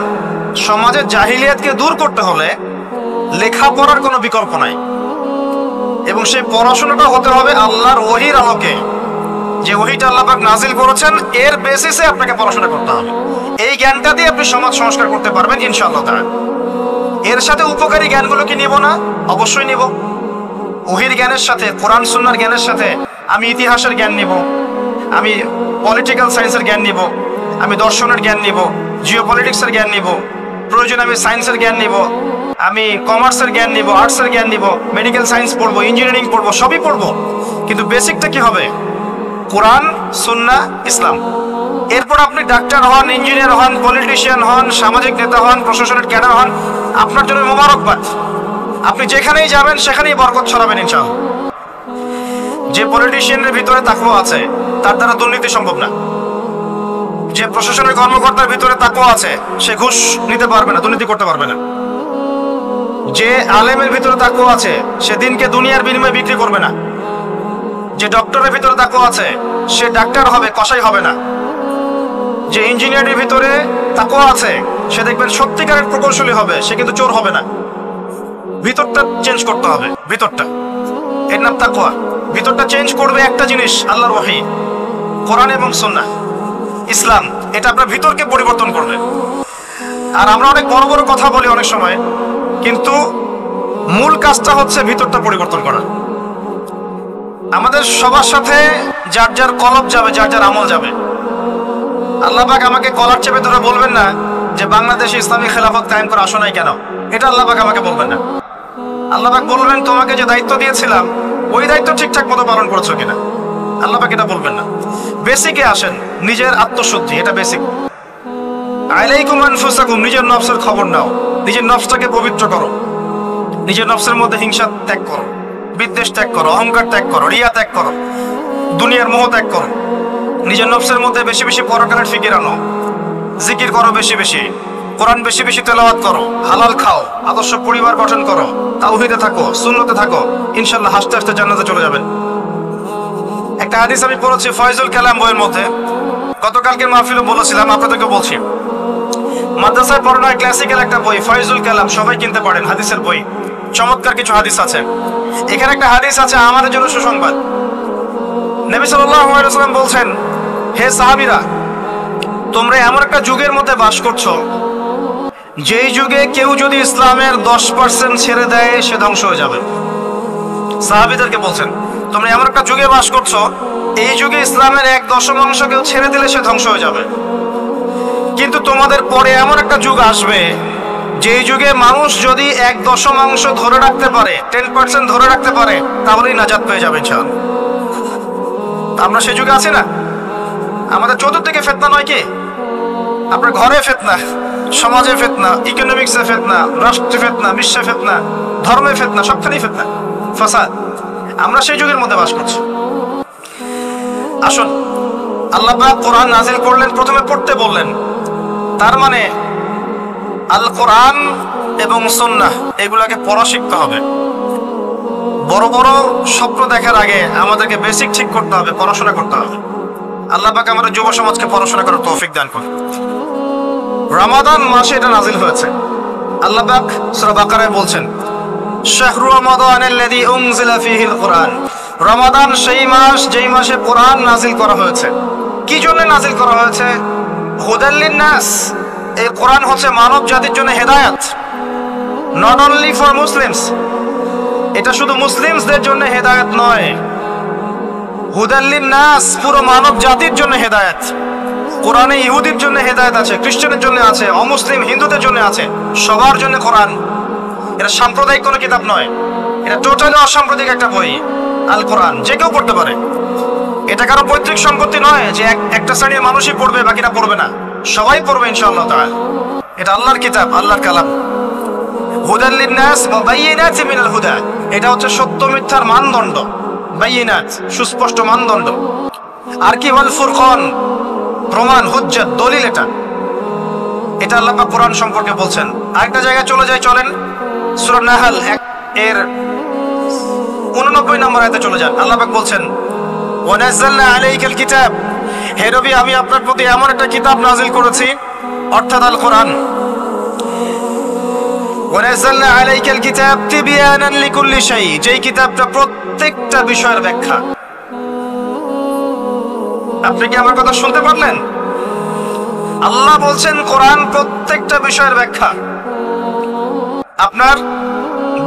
সমাজের জাহিলিয়াতকে দূর করতে হলে লেখাপড়ার কোনো বিকল্প নাই, এবং সেই পড়াশোনাটা হতে হবে আল্লাহর ওহীর আলোকে। যে ওহীটা আল্লাহ পাক নাজিল করেছেন এর বেসিসে আপনাকে পড়াশোনা করতে হবে। এই জ্ঞানটা দিয়ে আপনি সমাজ সংস্কার করতে পারবেন ইনশাআল্লাহ তাআলা। এর সাথে উপকারী জ্ঞানগুলো কি নিব না? অবশ্যই নিব। ওহীর জ্ঞানের সাথে, কোরআন সুন্নাহর জ্ঞানের সাথে আমি ইতিহাসের জ্ঞান নিব, আমি পলিটিক্যাল সায়েন্সের জ্ঞান নিব, আমি দর্শনের জ্ঞান নিব, জিওপলিটিক্সের জ্ঞান নিব, প্রয়োজন আমি সায়েন্সের জ্ঞান নিব, আমি কমার্সের জ্ঞান নিব, আর্টসের জ্ঞান নিব, মেডিকেল সায়েন্স পড়বো, ইঞ্জিনিয়ারিং পড়বো, সবই পড়বো। কিন্তু বেসিকটা কি হবে? কোরআন, সুন্নাহ, ইসলাম। এরপর আপনি ডাক্তার হন, ইঞ্জিনিয়ার হন, পলিটিশিয়ান হন, সামাজিক নেতা হন, প্রশাসনের ক্যাডার হন, আপনার জন্য মোবারকবাদ। আপনি যেখানেই যাবেন সেখানেই বরকত ছড়াবেন ইনশাআল্লাহ। যে পলিটিশিয়ানের ভিতরে তাকওয়া আছে তার দ্বারা দুর্নীতি সম্ভব না। যে প্রশাসনের কর্মকর্তার ভিতরে তাকওয়া আছে সে ঘুষ নিতে পারবে না, দুর্নীতি করতে পারবে না। যে আলেমের ভিতরে তাকওয়া আছে সে দিনকে দুনিয়ার বিনিময়ে বিক্রি করবে না। যে ডক্টরের ভিতরে তাকওয়া আছে সে ডাক্তার হবে, কসাই হবে না। যে ইঞ্জিনিয়ারের ভিতরে তাকওয়া আছে সে দেখবেন সত্যিকারের প্রকৌশলী হবে, সে কিন্তু চোর হবে না। ভিতরটা চেঞ্জ করতে হবে, ভিতরটা, এর নাম তাকওয়া। ভিতরটা চেঞ্জ করবে একটা জিনিস, আল্লাহর ওহী, কোরআন এবং সুন্নাহ, ইসলাম। এটা আপনার ভিতরকে পরিবর্তন করবে। আর আমরা অনেক বড় বড় কথা বলি অনেক সময়, কিন্তু মূল কাজটা হচ্ছে ভিতরটা পরিবর্তন করা। আমাদের সবার সাথে যার যার কলব যাবে, যার যার আমল যাবে। আল্লাহ পাক আমাকে কলার চেপে ধরে বলবেন না যে বাংলাদেশে ইসলামী খেলাফত কায়েম করে আসো নাই কেন, এটা আল্লাহ পাক আমাকে বলবেন না। আল্লাহ পাক বলবেন তোমাকে যে দায়িত্ব দিয়েছিলাম ওই দায়িত্ব ঠিকঠাক মতো পালন করেছো কিনা, আল্লাহ পাক এটা বলবেন না। বেসিকে আসেন, নিজের আত্মশুদ্ধি, এটা বেসিক। আলাইকুম আনফুসাকুম, নিজের নফসের খবর নাও, নিজের নফসটাকে পবিত্র করো, নিজের নফসের মধ্যে হিংসা ত্যাগ করো, বিদ্বেষ ত্যাগ করো, অহংকার ত্যাগ করো, রিয়া ত্যাগ করো, দুনিয়ার মোহ ত্যাগ করো। নিজের নফসের মধ্যে বেশি বেশি পরকালের ফিকির আনো, জিকির করো বেশি বেশি, কোরআন বেশি বেশি তেলাওয়াত করো, হালাল খাও, আদর্শ পরিবার গঠন করো, তাওহীদে থাকো, সুন্নতে থাকো, ইনশাআল্লাহ হাসতে হাসতে জান্নাতে চলে যাবেন। একটা হাদিস আমি পড়েছি ফয়জুল কালাম বইয়ের মধ্যে, গতকালকে মাহফিলে বলেছিলাম, আপনাদেরকে বলছি। মাদ্রাসায় পড়ানো ক্লাসিক্যাল একটা বই ফয়জুল কালাম, সবাই কিনতে পারেন, হাদিসের বই, চমৎকার কিছু হাদিস আছে। এখানে একটা হাদিস আছে আমাদের জন্য সুসংবাদ। নবী সাল্লাল্লাহু আলাইহি ওয়াসাল্লাম বলছেন, হে সাহাবীরা, তোমরা এমন একটা যুগের মধ্যে বাস করছো যেই যুগে কেউ যদি ইসলামের 10% ছেড়ে দেয় সে ধ্বংস হয়ে যাবে। সাহাবীদেরকে বলছেন তোমরা এমন একটা যুগে বাস করছো, এই যুগে ইসলামের 1/10 কেউ ছেড়ে দিলে সে ধ্বংস হয়ে যাবে। কিন্তু তোমাদের পরে এমন একটা যুগ আসবে যেই যুগে মানুষ যদি 1/10 ধরে রাখতে পারে, 10% ধরে রাখতে পারে, তাহলেই নাজাত পেয়ে যাবে ইনশাআল্লাহ। আমরা সেই যুগে আছি না? আমাদের চতুর্দিকে ফিতনা নয় কি? আপনার ঘরে ফিতনা, সমাজে ফিতনা, ইকোনমিক্সে ফিতনা, রাষ্ট্রে ফিতনা, বিশ্বে ফিতনা, ধর্মে ফিতনা, সবখানেই ফিতনা, ফাসাদ। আমরা সেই যুগের মধ্যে বাস করছি। আসুন, আল্লাহ পাক কোরআন নাযিল করলেন, প্রথমে পড়তে বললেন, তার মানে আল কোরআন এবং সুন্নাহ এগুলাকে পড়া শিখতে হবে। বড় বড় স্বপ্ন দেখার আগে আমাদেরকে বেসিক ঠিক করতে হবে, পড়াশোনা করতে হবে। আল্লাহ পাক আমাদের যুব সমাজকে পড়াশোনা করার তৌফিক দান করুন। রমাদান মাসে এটা নাযিল হয়েছে। আল্লাহ পাক সূরা বাকারায় বলছেন, শাহরু রমাদানাল্লাযী উনজিলা ফীহিল কুরআন, রমাদান সেই মাস যেই মাসে কোরআন নাযিল করা হয়েছে। কি জন্য নাযিল করা হয়েছে? হুদাল লিন-নাস, এই কোরআন হচ্ছে মানব জাতির জন্য হেদায়েত, নট অনলি ফর মুসলিমস। এটা শুধু মুসলিমসদের জন্য হেদায়েত নয়, হুদাল লিন-নাস, পুরো মানব জাতির জন্য হেদায়েত। কোরআনে ইহুদির জন্য হেদায়েত আছে, খ্রিস্টানের জন্য আছে, অমুসলিম হিন্দুদের জন্য আছে, সবার জন্য কোরআন। এটা সাম্প্রদায়িক কোনো কিতাব নয়, এটা টোটালি অসাম্প্রদায়িক একটা বই। আল কোরআন যে কেউ পড়তে পারে। এটা কারো পৈতৃক সম্পত্তি নয় যে একটা শ্রেণীর মানুষই পড়বে বাকিরা পড়বে না, সবাই পড়বে ইনশাআল্লাহ তাআলা। এটা আল্লাহর কিতাব, আল্লাহর কালাম। হুদাল লিন-নাস ওয়া বায়িনাতিন মিনাল হুদা, এটা হচ্ছে সত্য মিথ্যার মানদণ্ড, বায়িনাত সুস্পষ্ট মানদণ্ড। আর কি ওয়াল ফুরকান, প্রমাণ, হুজ্জাত, দলিল। এটা আল্লাহ পাক কোরআন সম্পর্কে বলছেন। আরেকটা জায়গায় চলে যায়, চলেন সূরা নাহল এর 89 নম্বর আয়াতে চলে যান। আল্লাহ পাক বলছেন, ওয়া নাযালনা আলাইকাল কিতাব, হে নবী আমি আপনার প্রতি এমন একটা কিতাব নাযিল করেছি, অর্থাৎ আল কোরআন। ওয়া নাযালনা আলাইকাল কিতাব তিবয়ানান লিকুল্লি শাই, যেই কিতাবটা প্রত্যেকটা বিষয়ের ব্যাখ্যা। আপনি কি আমার কথা শুনতে পারলেন? আল্লাহ বলছেন কোরআন প্রত্যেকটা বিষয়ের ব্যাখ্যা। আপনার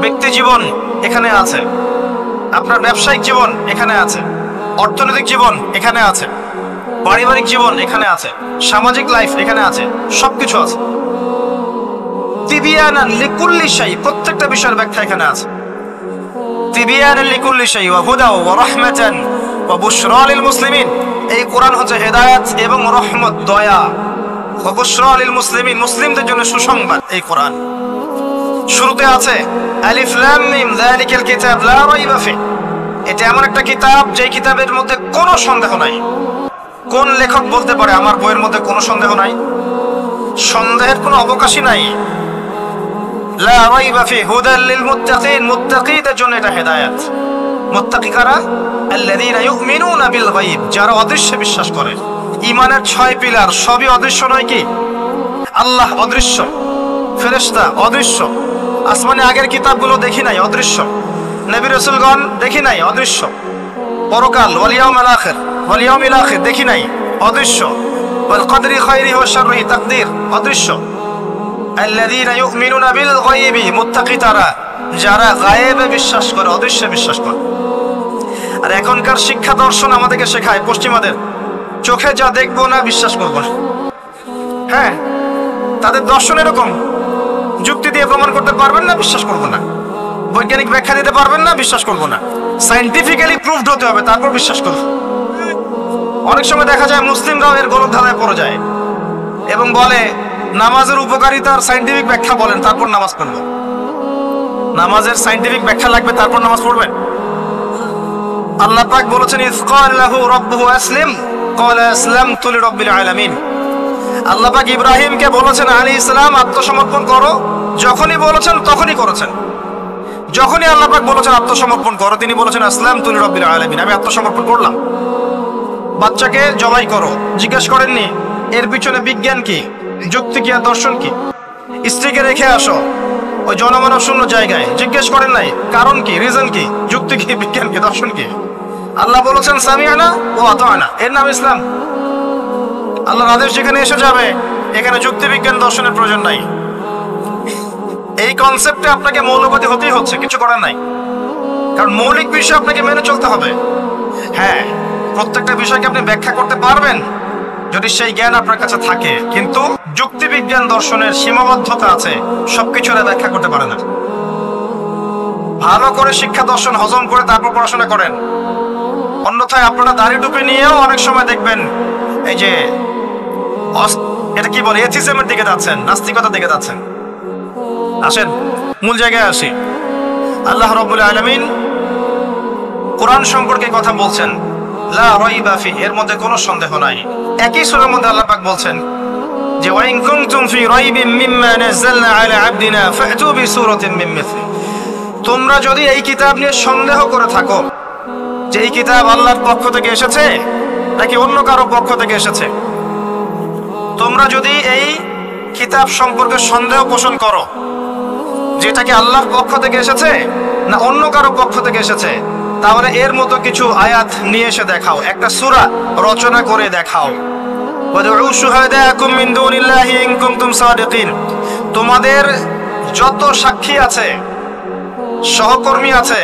ব্যক্তি জীবন এখানে আছে, আপনার ব্যবসায়িক জীবন এখানে আছে, অর্থনৈতিক জীবন এখানে আছে, পারিবারিক জীবন এখানে আছে, সামাজিক লাইফ এখানে আছে, সবকিছু আছে। তিবিয়ানান লিকুল্লি শাই, প্রত্যেকটা বিষয়ের ব্যাখ্যা এখানে আছে। তিবিয়ানান লিকুল্লি শাই ওয়া হুদা ওয়া রাহমাতান ওয়া বুশরা লিল মুসলিমিন, এই কোরআন হচ্ছে হেদায়েত এবং রহমত, দয়া। ওয়া বুশরা লিল মুসলিমিন, মুসলিমদের জন্য সুসংবাদ এই কোরআন। শুরুতে আছে আলিফ লাম মিম যালিকাল কিতাব লা রাইবা ফি, এটা এমন একটা কিতাব যেই কিতাবের মধ্যে কোনো সন্দেহ নাই। কোন লেখক বলতে পারে আমার বইয়ের মধ্যে কোনো সন্দেহ নাই? সন্দেহের কোনো অবকাশই নাই। লা রাইবা ফি হুদাল লিল মুত্তাকিন, মুত্তাকিদের জন্য এটা হেদায়েত। মুত্তাকি কারা? আল্লাযীনা ইউমিনুনা বিল গায়ব, যারা অদৃশ্যে বিশ্বাস করে। ঈমানের 6 পিলার সবই অদৃশ্য নয় কি? আল্লাহ অদৃশ্য, ফেরেশতা অদৃশ্য, আসমানে আগের কিতাবগুলো দেখি নাই, অদৃশ্য। নবী রাসূলগণ দেখি নাই, অদৃশ্য। পরকাল ওয়াল ইয়াউমিল আখির, ওয়াল ইয়াউমিল আখির দেখি নাই, অদৃশ্য। ওয়াল কদরি খায়রিহি ওয়া শাররিহি, তাকদীর অদৃশ্য। আল্লাযীনা ইউমিনুনা বিল গায়বি, মুত্তাকি তারা যারা গায়েবে বিশ্বাস করে, অদৃশ্যে বিশ্বাস করে। আর এখনকার শিক্ষা দর্শন আমাদেরকে শেখায় পশ্চিমাদের, চোখে যা দেখবো না বিশ্বাস করবো না। হ্যাঁ, তাদের দর্শন এরকম, যুক্তি দিয়ে প্রমাণ করতে পারবেন না, বিশ্বাস করবো না। বৈজ্ঞানিক ব্যাখ্যা দিতে পারবেন না, বিশ্বাস করবো না। সায়েন্টিফিক্যালি প্রুভড হতে হবে, তারপর বিশ্বাস করবো। অনেক সময় দেখা যায় মুসলিমরাও এর গলদ ধাঁধায় পড়ে যায় এবং বলে নামাজের উপকারিতার সায়েন্টিফিক ব্যাখ্যা বলেন, তারপর নামাজ পড়বেন। নামাজের সায়েন্টিফিক ব্যাখ্যা লাগবে, তারপর নামাজ পড়বেন? আল্লাহ পাক বলেছেন ইয ক্বালা লাহু রাব্বুহু আসলিম ক্বালা আসলামতু লিরাব্বিল আলামিন। আল্লাহ পাক ইব্রাহিমকে বলেছেন আলাইহিস সালাম আত্মসমর্পণ করো, যখনই বলেছেন তখনই করেছেন। যখনই আল্লাহ পাক বলেছেন আত্মসমর্পণ করো, তিনি বলেছেন আসলামতু লিরাব্বিল আলামিন, আমি আত্মসমর্পণ করলাম। বাচ্চাকে জবাই করো, জিজ্ঞেস করেননি এর পিছনে বিজ্ঞান কি, যুক্তি কি আর দর্শন কি? স্ত্রীকে রেখে আসো ওই জনমানব শূন্য জায়গায়, জিজ্ঞেস করেন নাই কারণ কি, রিজন কি, যুক্তি কি, বিজ্ঞান কি, দর্শন কি? আল্লাহ বলেছেন সামিআনা ওয়া আতা'না, এর নাম ইসলাম। আল্লাহর আদেশ যেখানে এসে যাবে এখানে যুক্তি বিজ্ঞান দর্শনের প্রয়োজন নাই। এই কনসেপ্টে আপনাকে মৌলবাদী হতেই হচ্ছে, কিছু করার নাই, কারণ মৌলিক বিষয় আপনাকে মেনে চলতে হবে। হ্যাঁ, প্রত্যেকটা বিষয়কে আপনি ব্যাখ্যা করতে পারবেন যদি সেই জ্ঞান আপনার কাছে থাকে, কিন্তু যুক্তি বিজ্ঞান দর্শনের সীমাবদ্ধতা আছে, সবকিছু ব্যাখ্যা করতে পারে না। ভালো করে শিক্ষা দর্শন হজম করে তারপর পড়াশোনা করেন, অন্যথায় আপনারা দাড়ি টুপি নিয়েও অনেক সময় দেখবেন এই যে এটা কি বলে এথিজমের দিকে যাচ্ছেন, নাস্তিকতার দিকে যাচ্ছেন। আসেন মূল জায়গায় আসি। আল্লাহ রাব্বুল আলামিন কোরআন সম্পর্কে কথা বলছেন, লা রাইবা ফি, এর মধ্যে কোনো সন্দেহ নাই। একই সূরার মধ্যে আল্লাহ পাক বলছেন যে ওয়া ইন কুনতুম ফি রাইবিন মিম্মা নাযালনা আলা আবদিনা ফাতু বিসূরাতিন মিন মিসলি, তোমরা যদি এই কিতাব নিয়ে সন্দেহ করে থাকো যে এই কিতাব আল্লাহর পক্ষ থেকে এসেছে নাকি অন্য কারো পক্ষ থেকে এসেছে, তোমরা যদি এই কিতাব সম্পর্কে সন্দেহ পোষণ করো যেটাকে আল্লাহর পক্ষ থেকে এসেছে না অন্য কারো পক্ষ থেকে এসেছে, তাহলে এর মতো কিছু আয়াত নিয়ে এসে দেখাও, একটা সূরা রচনা করে দেখাও। ওয়াদউ শুহাদাকুম মিন দুনিল্লাহি ইন কুনতুম সাদিকিন, তোমাদের যত সাক্ষী আছে, সহকর্মী আছে,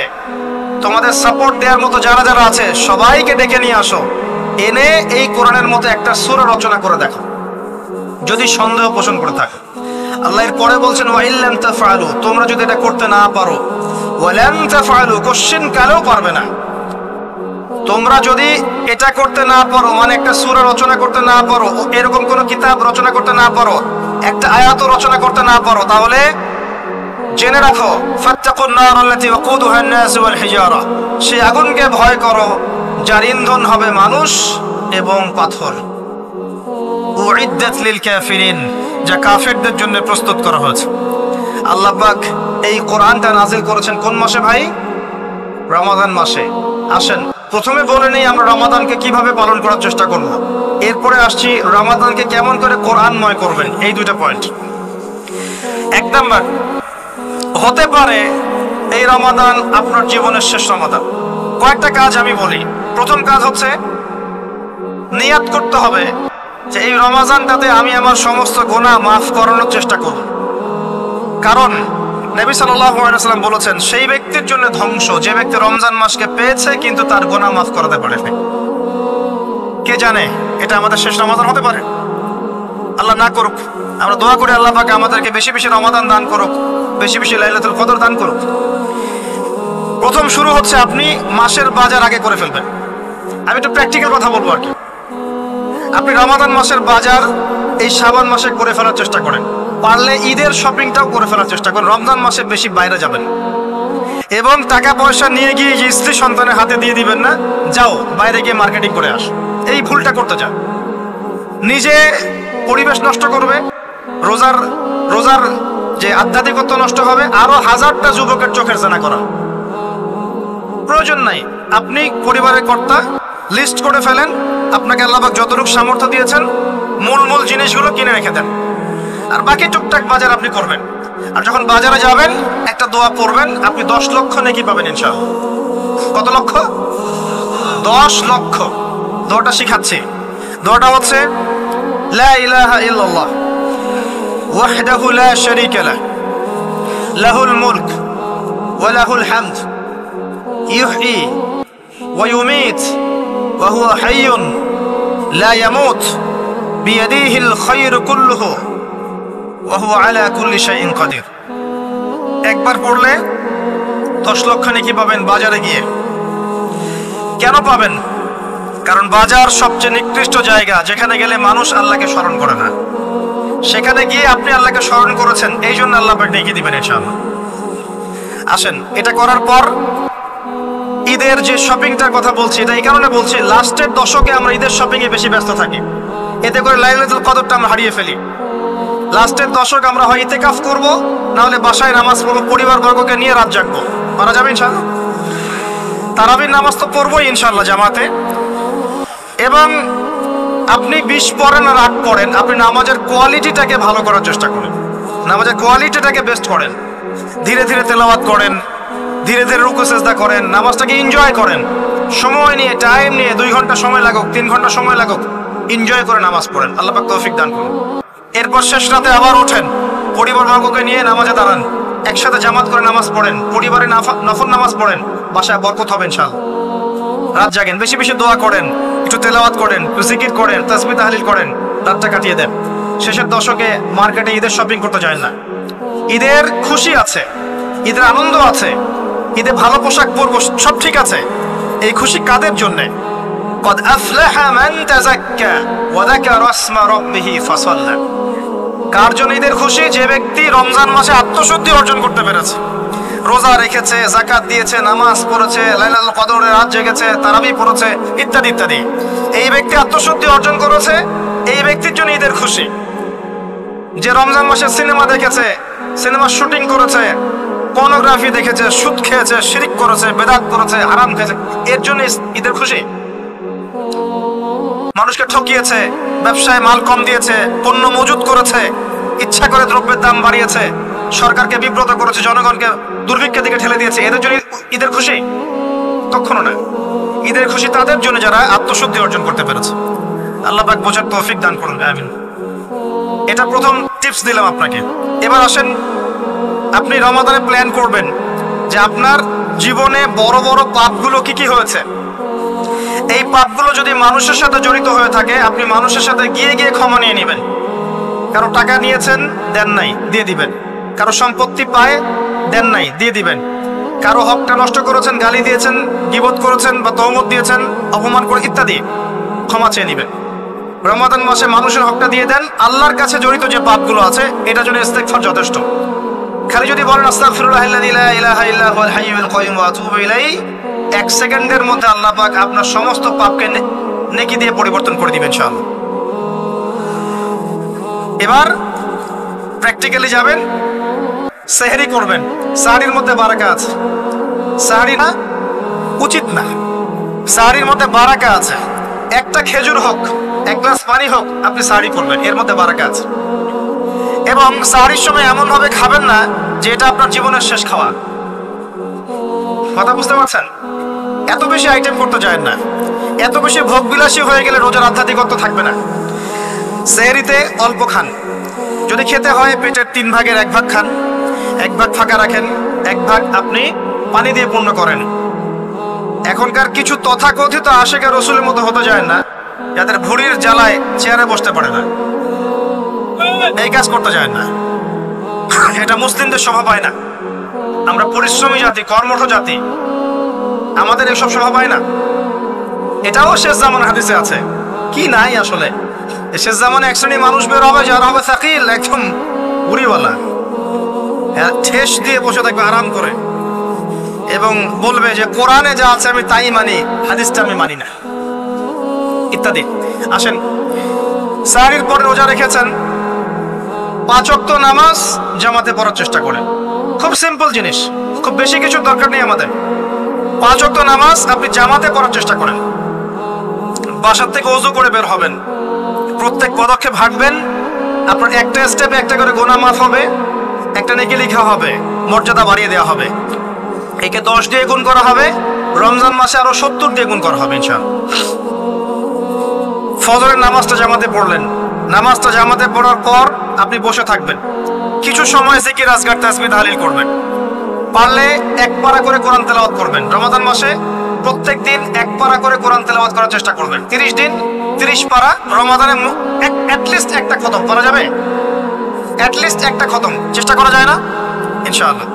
তোমাদের সাপোর্ট দেওয়ার মতো যারা যারা আছে সবাইকে ডেকে নিয়ে আসো, এনে এই কোরআনের মতো একটা সূরা রচনা করে দেখো যদি সন্দেহ পোষণ করে থাকে। আল্লাহ এর পরে বলছেন ওয়া ইল্লাম তাফআলু, তোমরা যদি এটা করতে না পারো, ওয়ালান তাফআলু, কোশ্চেন কালেও পারবে না। তোমরা যদি এটা করতে না পারো, মানে একটা সূরা রচনা করতে না পারো, এরকম কোন কিতাব রচনা করতে না পারো, একটা আয়াত রচনা করতে না পারো, তাহলে জেনে রাখো ফাত্তাকুন নার আল্লাতী ওয়াকুদুহা আন-নাস ওয়াল হিজারা, সেই আগুনকে ভয় করো যার ইন্ধন হবে মানুষ এবং পাথর। উইদ্দাত লিল কাফিরিন, যা কাফেরদের জন্য প্রস্তুত করা হয়েছে। আল্লাহ পাক এই কোরআনটা নাজিল করেছেন কোন মাসে ভাই? রমাদান মাসে। আসেন প্রথমে বলে নেই আমরা রমাদানকে কিভাবে পালন করার চেষ্টা করব, এরপরে আসছি রমাদানকে কেমন করে কোরআনময় করবেন। এই দুইটা পয়েন্ট। এক নাম্বার, হতে পারে এই রমাদান আপনার জীবনের শেষ রমাদান। কয়েকটা কাজ আমি বলি। প্রথম কাজ হচ্ছে নিয়াত করতে হবে যে এই রমাদানটাতে আমি আমার সমস্ত গুনাহ মাফ করানোর চেষ্টা করব। কারণ নবী সাল্লাল্লাহু আলাইহি ওয়াসাল্লাম বলেছেন সেই ব্যক্তির জন্য ধ্বংস যে ব্যক্তি রমজান মাসকে পেয়েছে কিন্তু তার গুনাহ মাফ করাতে পারেনি। কে জানে এটা আমাদের শেষ রমাদান হতে পারে। আল্লাহ না করুক, আমরা দোয়া করি আল্লাহ পাক আমাদেরকে বেশি বেশি রমাদান দান করুক, বেশি বেশি লাইলাতুল কদর দান করুক। প্রথম শুরু হচ্ছে আপনি মাসের বাজার আগে করে ফেলবেন। আমি একটু প্র্যাকটিক্যাল কথা বলবো আর কি। আপনি রমাদান মাসের বাজার এই শাবান মাসে করে ফেলার চেষ্টা করেন, পারলে ঈদের শপিংটাও করে ফেলার চেষ্টা করেন। রমজান মাসে বেশি বাইরে যাবেন এবং টাকা পয়সা নিয়ে গিয়ে যে স্ত্রী সন্তানের হাতে দিয়ে দিবেন না, যাও বাইরে গিয়ে মার্কেটিং করে আস, এই ভুলটা করতে যান। নিজে পরিবেশ নষ্ট করবে, রোজার যে আধ্যাত্মিকতা নষ্ট হবে, আরো হাজারটা যুবকের চোখের জানা করা প্রয়োজন নাই। আপনি পরিবারের কর্তা, লিস্ট করে ফেলেন, আপনাকে আল্লাহ পাক যতটুকু সামর্থ্য দিয়েছেন মূল জিনিসগুলো কিনে রেখে দেন, আর বাকি টুকটাক বাজার আপনি করবেন। আর যখন বাজারে যাবেন একটা দোয়া পড়বেন, আপনি 10 লক্ষ নেকি পাবেন ইনশাআল্লাহ। কত লক্ষ? 10 লক্ষ। দোয়াটা শিখাচ্ছি। দোয়াটা হচ্ছে লা ইলাহা ইল্লাল্লাহ ওয়াহদাহু লা শারীকা লাহ লাহুল মুলক ওয়া লাহুল হামদ ইহয়ী ওয়া ইউমিত ওয়া হুয়া হাইয়ুন লা ইয়ামুত বিয়াদিহিল খায়রু কুল্লুহু ওয়া হুয়া আলা কুল্লি শাইইন কাদির। একবার পড়লে 10 লক্ষ নেকি পাবেন বাজারে গিয়ে। কেন পাবেন? কারণ বাজার সবচেয়ে নিকৃষ্ট জায়গা, যেখানে গেলে মানুষ আল্লাহকে স্মরণ করে না। সেখানে গিয়ে আপনি আল্লাহকে স্মরণ করেছেন, এই জন্য আল্লাহ আপনাকে নেকি দিবেন ইনশাআল্লাহ। আসেন, এটা করার পর ঈদের যে শপিংটার কথা বলছি, এটা এই কারণে বলছি, লাস্টের দশকে আমরা ঈদের শপিং এ বেশি ব্যস্ত থাকি, এতে করে লাইলাতুল কদরটা আমরা হারিয়ে ফেলি। লাস্টের দশক আমরা হয় ইতিকাফ করব, না হলে বাসায় নামাজ পড়বো, পরিবার বর্গকে নিয়ে রাত জাগবো। পারা যাবে ইনশাআল্লাহ? তারাবির নামাজ তো পড়বোই ইনশাআল্লাহ জামাতে। এবং আপনি 20 পড়েন আর 8 পড়েন, আপনি নামাজের কোয়ালিটিটাকে ভালো করার চেষ্টা করেন, নামাজের কোয়ালিটিটাকে বেস্ট করেন, ধীরে ধীরে তেলাওয়াত করেন, ধীরে ধীরে রুকু সিজদা করেন, নামাজটাকে এনজয় করেন, সময় নিয়ে, টাইম নিয়ে, 2 ঘন্টা সময় লাগুক, 3 ঘন্টা সময় লাগুক, এনজয় করে নামাজ পড়েন। আল্লাহ পাক তৌফিক দান করুন। এরপর শেষ রাতে আবার ওঠেন, পরিবার বর্গকে নিয়ে নামাজে দাঁড়ান, একসাথে জামাত করে নামাজ পড়েন, পরিবারে নফল নামাজ পড়েন, বাসায় বরকত হবে ইনশাআল্লাহ। রাত জাগেন, বেশি বেশি দোয়া করেন, একটু তেলাওয়াত করেন, একটু জিকির করেন, তাসবিহ তাহলিল করেন, রাতটা কাটিয়ে দেন। শেষের দশকে মার্কেটে ঈদের শপিং করতে যায় না। ঈদের খুশি আছে, ঈদের আনন্দ আছে, ঈদে ভালো পোশাক পরবো, সব ঠিক আছে। এই খুশি কাদের জন্যে? قد أفلح من تزكى وذكر اسم ربه فصلى। কার জন্য ঈদের খুশি? যে ব্যক্তি রমজান মাসে আত্মশুদ্ধি অর্জন করতে পেরেছে, রোজা রেখেছে, যাকাত দিয়েছে, নামাজ পড়েছে, লাইলাতুল কদরের রাত জেগেছে, তারাবি পড়েছে, ইত্যাদি ইত্যাদি। এই ব্যক্তি আত্মশুদ্ধি অর্জন করেছে, এই ব্যক্তির জন্য ঈদের খুশি। যে রমজান মাসে সিনেমা দেখেছে, সিনেমার শুটিং করেছে, পর্নোগ্রাফি দেখেছে, সুদ খেয়েছে, শিরিক করেছে, বেদাত করেছে, হারাম খেয়েছে, এর জন্য ঈদের খুশি। মানুষকে ঠকিয়েছে, ব্যবসায় মাল কম দিয়েছে, পণ্য মজুত করেছে, ইচ্ছা করে দ্রব্যের দাম বাড়িয়েছে, সরকারকে বিব্রত করেছে, জনগণকে দুর্ভিক্ষের দিকে ঠেলে দিয়েছে, এদের জন্য ঈদের খুশি? তখনও না। ঈদের খুশি তাদের জন্য যারা আত্মশুদ্ধি অর্জন করতে পেরেছে। আল্লাহ পাক বোঝার তৌফিক দান করুন, আমিন। এটা প্রথম টিপস দিলাম আপনাকে। এবার আসেন, আপনি রমাদানে প্ল্যান করবেন যে আপনার জীবনে বড় বড় পাপগুলো কি কি হয়েছে। এই পাপগুলো যদি মানুষের সাথে জড়িত হয়ে থাকে, আপনি মানুষের সাথে গিয়ে গিয়ে ক্ষমা নিয়ে নেবেন। কারো টাকা নিয়েছেন, দেন নাই, দিয়ে দিবেন। কারো সম্পত্তি পায়, দেন নাই, দিয়ে দিবেন। কারো হকটা নষ্ট করেছেন, গালি দিয়েছেন, গীবত করেছেন বা তহমত দিয়েছেন, অপমান করে ইত্যাদি, ক্ষমা চেয়ে নেবেন। রমাদান মাসে মানুষের হকটা দিয়ে দেন। আল্লাহর কাছে জড়িত যে পাপগুলো আছে, এটার জন্য ইস্তেগফার যথেষ্ট। খালি যদি বলেন আস্তাগফিরুল্লাহাল্লাযী লা ইলাহা ইল্লা হুয়াল হাইয়ুল কাইয়্যুম ওয়া আতুবু ইলাইহি, 1 সেকেন্ডের মধ্যে আল্লাহ পাক আপনার সমস্ত পাপকে নেকি দিয়ে পরিবর্তন করে দিবেন ইনশাআল্লাহ। এবার প্র্যাকটিক্যালি যাবেন, সেহরি করবেন। সাহরির মধ্যে বারাকা আছে। সাহরি না উচিত না, সাহরির মধ্যে বারাকা আছে। একটা খেজুর হোক, 1 গ্লাস পানি হোক, আপনি সাহরি করবেন, এর মধ্যে বারাকা আছে। এবং সাহরির সময় এমন ভাবে খাবেন না যে এটা আপনার জীবনের শেষ খাওয়া। কথা বুঝতে পারছেন? এত বেশি আইটেম করতে যায় না, এত বেশি ভোগবিলাসী হয়ে গেলে রোজার আধ্যাত্মিকত্ব থাকবে না। সেহরিতে অল্প খান, যদি খেতে হয় পেটের 3 ভাগের 1 ভাগ খান, 1 ভাগ ফাঁকা রাখেন, 1 ভাগ আপনি পানি দিয়ে পূর্ণ করেন। এখনকার কিছু তথাকথিত আশিকে রসুলের মতো হতে যায় না, যাদের ভুঁড়ির জ্বালায় চেয়ারে বসতে পারে না, এই কাজ করতে যায় না। এটা মুসলিমদের স্বভাব হয় না। আমরা পরিশ্রমী জাতি, কর্মঠ জাতি, আমাদের এসব স্বভাব হয় না। এটাও শেষ জামান হাদিসে আছে। কি নাই আসলে, শেষ জামানে এক শ্রেণী মানুষ বের হবে যারা হবে সাকিল, একদম উড়িওয়ালা, ঠেস দিয়ে বসে থাকবে আরাম করে, এবং বলবে যে কোরআনে যা আছে আমি তাই মানি, হাদিসটা আমি মানি না, ইত্যাদি। আসেন, সাহরির পরে রোজা রেখেছেন, 5 ওয়াক্ত নামাজ জামাতে পড়ার চেষ্টা করেন। খুব সিম্পল জিনিস, খুব বেশি কিছু দরকার নেই আমাদের। 5 ওয়াক্ত নামাজ আপনি জামাতে পড়ার চেষ্টা করেন। বাসার থেকে ওযু করে বের হবেন, প্রত্যেক পদক্ষেপ হাঁটবেন, আপনার একটা স্টেপে একটা করে গুনাহ মাফ হবে, একটা নেকি লেখা হবে, মর্যাদা বাড়িয়ে দেওয়া হবে। একে 10 দিয়ে গুণ করা হবে, রমজান মাসে আরো 70 দিয়ে গুণ করা হবে ইনশাআল্লাহ। ফজরের নামাজটা জামাতে পড়লেন, নামাজটা জামাতে পড়ার পর আপনি বসে থাকবেন, কিছু সময় জিকির, আজকার, তাসবিহ, তাহলিল করবেন। পারলে 1 পারা করে কোরআন তেলাওয়াত করবেন। রমাদান মাসে প্রত্যেক দিন 1 পারা করে কোরআন তেলাওয়াত করার চেষ্টা করবেন। 30 দিন 30 পারা, রমাদানে অ্যাটলিস্ট একটা খতম করা যাবে, অ্যাটলিস্ট একটা খতম চেষ্টা করা যায় না ইনশাআল্লাহ।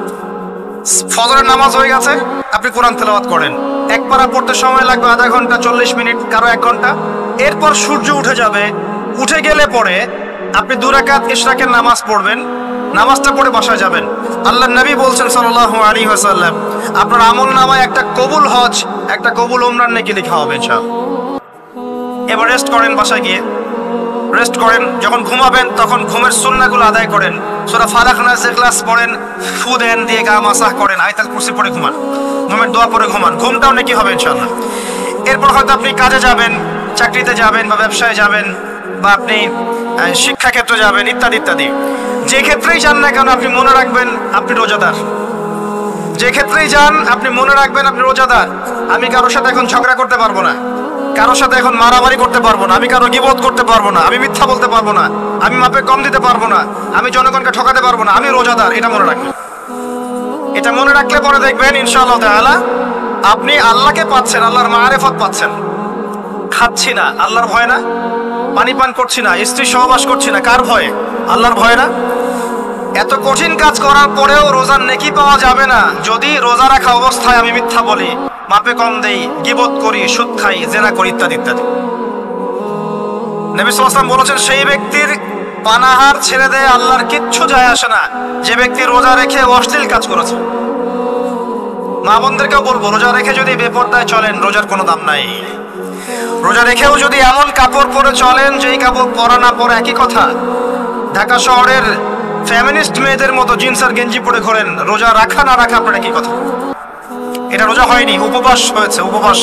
ফজরের নামাজ হয়ে গেছে, আপনি কোরআন তেলাওয়াত করেন, 1 পারা পড়তে সময় লাগবে আধা ঘন্টা, 40 মিনিট, কারো 1 ঘন্টা। এরপর সূর্য উঠে যাবে, উঠে গেলে পরে আপনি 2 রাকাত ইশরাকের নামাজ পড়বেন, নামাজটা পড়ে বাসায় যাবেন। আল্লাহর নবী বলছেন সাল্লাল্লাহু আলাইহি ওয়াসাল্লাম, আপনার আমলনামায় একটা কবুল হজ, একটা কবুল উমরার নেকি লেখা হবে ইনশাআল্লাহ। এবার রেস্ট করেন, বাসায় গিয়ে রেস্ট করেন। যখন ঘুমাবেন তখন ঘুমের সুন্নাহগুলো আদায় করেন, সূরা ফালাক নাস ইখলাস পড়েন, ফু দেন, দিয়ে গা মাসাহ করেন, আয়াতুল কুরসি পড়ে ঘুমান, ঘুমের দোয়া পড়ে ঘুমান, ঘুমটাও নেকি হবে ইনশাআল্লাহ। এরপর হয়তো আপনি কাজে যাবেন, চাকরিতে যাবেন বা ব্যবসায় যাবেন বা আপনি শিক্ষাক্ষেত্রে যাবেন, ইত্যাদি ইত্যাদি। যে ক্ষেত্রেই যান না কেন আপনি মনে রাখবেন আপনি রোজাদার। যে ক্ষেত্রেই যান আপনি মনে রাখবেন আপনি রোজাদার। আমি কারোর সাথে এখন ঝগড়া করতে পারবো না, কারোর সাথে এখন মারামারি করতে পারবো না, আমি কারো গীবত করতে পারবো না, আমি মিথ্যা বলতে পারবো না, আমি মাপে কম দিতে পারবো না, আমি জনগণকে ঠকাতে পারবো না, আমি রোজাদার। এটা মনে রাখবেন। এটা মনে রাখলে পরে দেখবেন ইনশাআল্লাহ তাআলা আপনি আল্লাহকে পাচ্ছেন, আল্লাহর মারিফত পাচ্ছেন। খাচ্ছি না আল্লাহর ভয় না, পানি পান করছি না, স্ত্রী সহবাস করছি না, কার ভয়ে? আল্লাহর ভয় না? এত কঠিন কাজ করার পরেও রোজার নেকি পাওয়া যাবে না যদি রোজা রাখা অবস্থায় আমি মিথ্যা বলি, মাপে কম দেই, গীবত করি, সুদ খাই, জেনা করি, ইত্যাদি ইত্যাদি। নবী সাল্লাল্লাহু আলাইহি ওয়াসাল্লাম বলেছেন সেই ব্যক্তির পানাহার ছেড়ে দেয় আল্লাহর কিচ্ছু যায় আসে না যে ব্যক্তি রোজা রেখে অশ্লীল কাজ করেছে। মা বোনদেরকেও বলবো, রোজা রেখে যদি বেপরদায় চলেন রোজার কোনো দাম নাই। রোজা রেখেও যদি এমন কাপড় পরে চলেন যেই কাপড় পরা না পরে একই কথা, ঢাকা শহরের ফেমিনিস্ট মেয়েদের মতো জিন্স আর গেঞ্জি পরে ঘোরেন, রোজা রাখা না রাখা আপনার একই কথা। এটা রোজা হয়নি, উপবাস হয়েছে, উপবাস।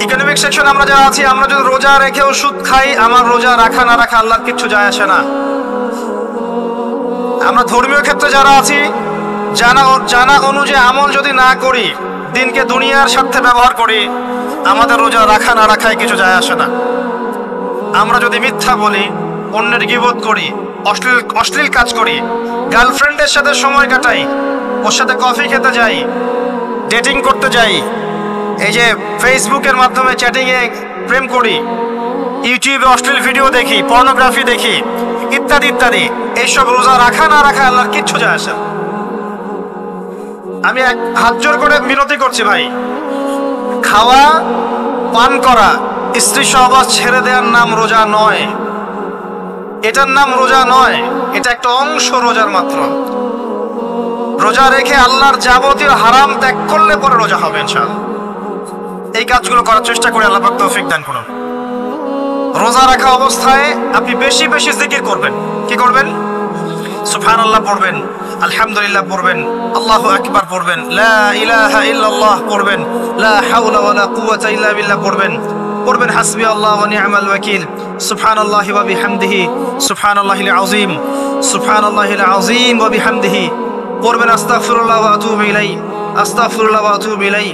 ইকোনমিক সেকশন আমরা যারা আছি, আমরা যদি রোজা রেখেও সুদ খাই, আমার রোজা রাখা না রাখা আল্লাহর কিচ্ছু যায় আসে না। আমরা ধর্মীয় ক্ষেত্রে যারা আছি, জানা অনুযায়ী আমল যদি না করি, দিনকে দুনিয়ার স্বার্থে ব্যবহার করি, আমাদের রোজা রাখা না রাখায় কিছু যায় আসে না। আমরা যদি মিথ্যা বলি, অন্যের গীবত করি, অশ্লীল কাজ করি, গার্লফ্রেন্ডের সাথে সময় কাটাই, ওর সাথে কফি খেতে যাই, ডেটিং করতে যাই, এই যে ফেসবুকের মাধ্যমে চ্যাটিংয়ে প্রেম করি, ইউটিউবে অশ্লীল ভিডিও দেখি, পর্নোগ্রাফি দেখি, ইত্যাদি ইত্যাদি, এইসব রোজা রাখা না রাখা আল্লাহর কিচ্ছু যায় আসে। আমি হাত জোর করে বিনতি করছি ভাই, খাওয়া পান করা, স্ত্রী সহবাস ছেড়ে দেওয়ার নাম রোজা নয়, এটার নাম রোজা নয়, এটা একটা অংশ রোজার মাত্র। রোজা রেখে আল্লাহর যাবতীয় হারাম ত্যাগ করলে পরে রোজা হবে ইনশাআল্লাহ। এই কাজগুলো করার চেষ্টা করে আল্লাহ পাক তৌফিক দান করুন। রোজা রাখা অবস্থায় আপনি বেশি বেশি জিকির করবেন। কি করবেন? সুবহানাল্লাহ পড়বেন, আলহামদুলিল্লাহ পড়বেন, আল্লাহু আকবার পড়বেন, লা ইলাহা ইল্লাল্লাহ পড়বেন, লা হাওলা ওয়ালা কুওয়াতা ইল্লা বিল্লাহ পড়বেন, হাসবি আল্লাহ ওয়া নি'মাল ওয়াকিল, সুবহানাল্লাহি ওয়া বিহামদিহি, সুবহানাল্লাহিল আযীম, সুবহানাল্লাহিল আযীম ওয়া বিহামদিহি পড়বেন, আস্তাগফিরুল্লাহ ওয়া আতুবু ইলাইহি, আস্তাগফিরুল্লাহ ওয়া আতুবু ইলাইহি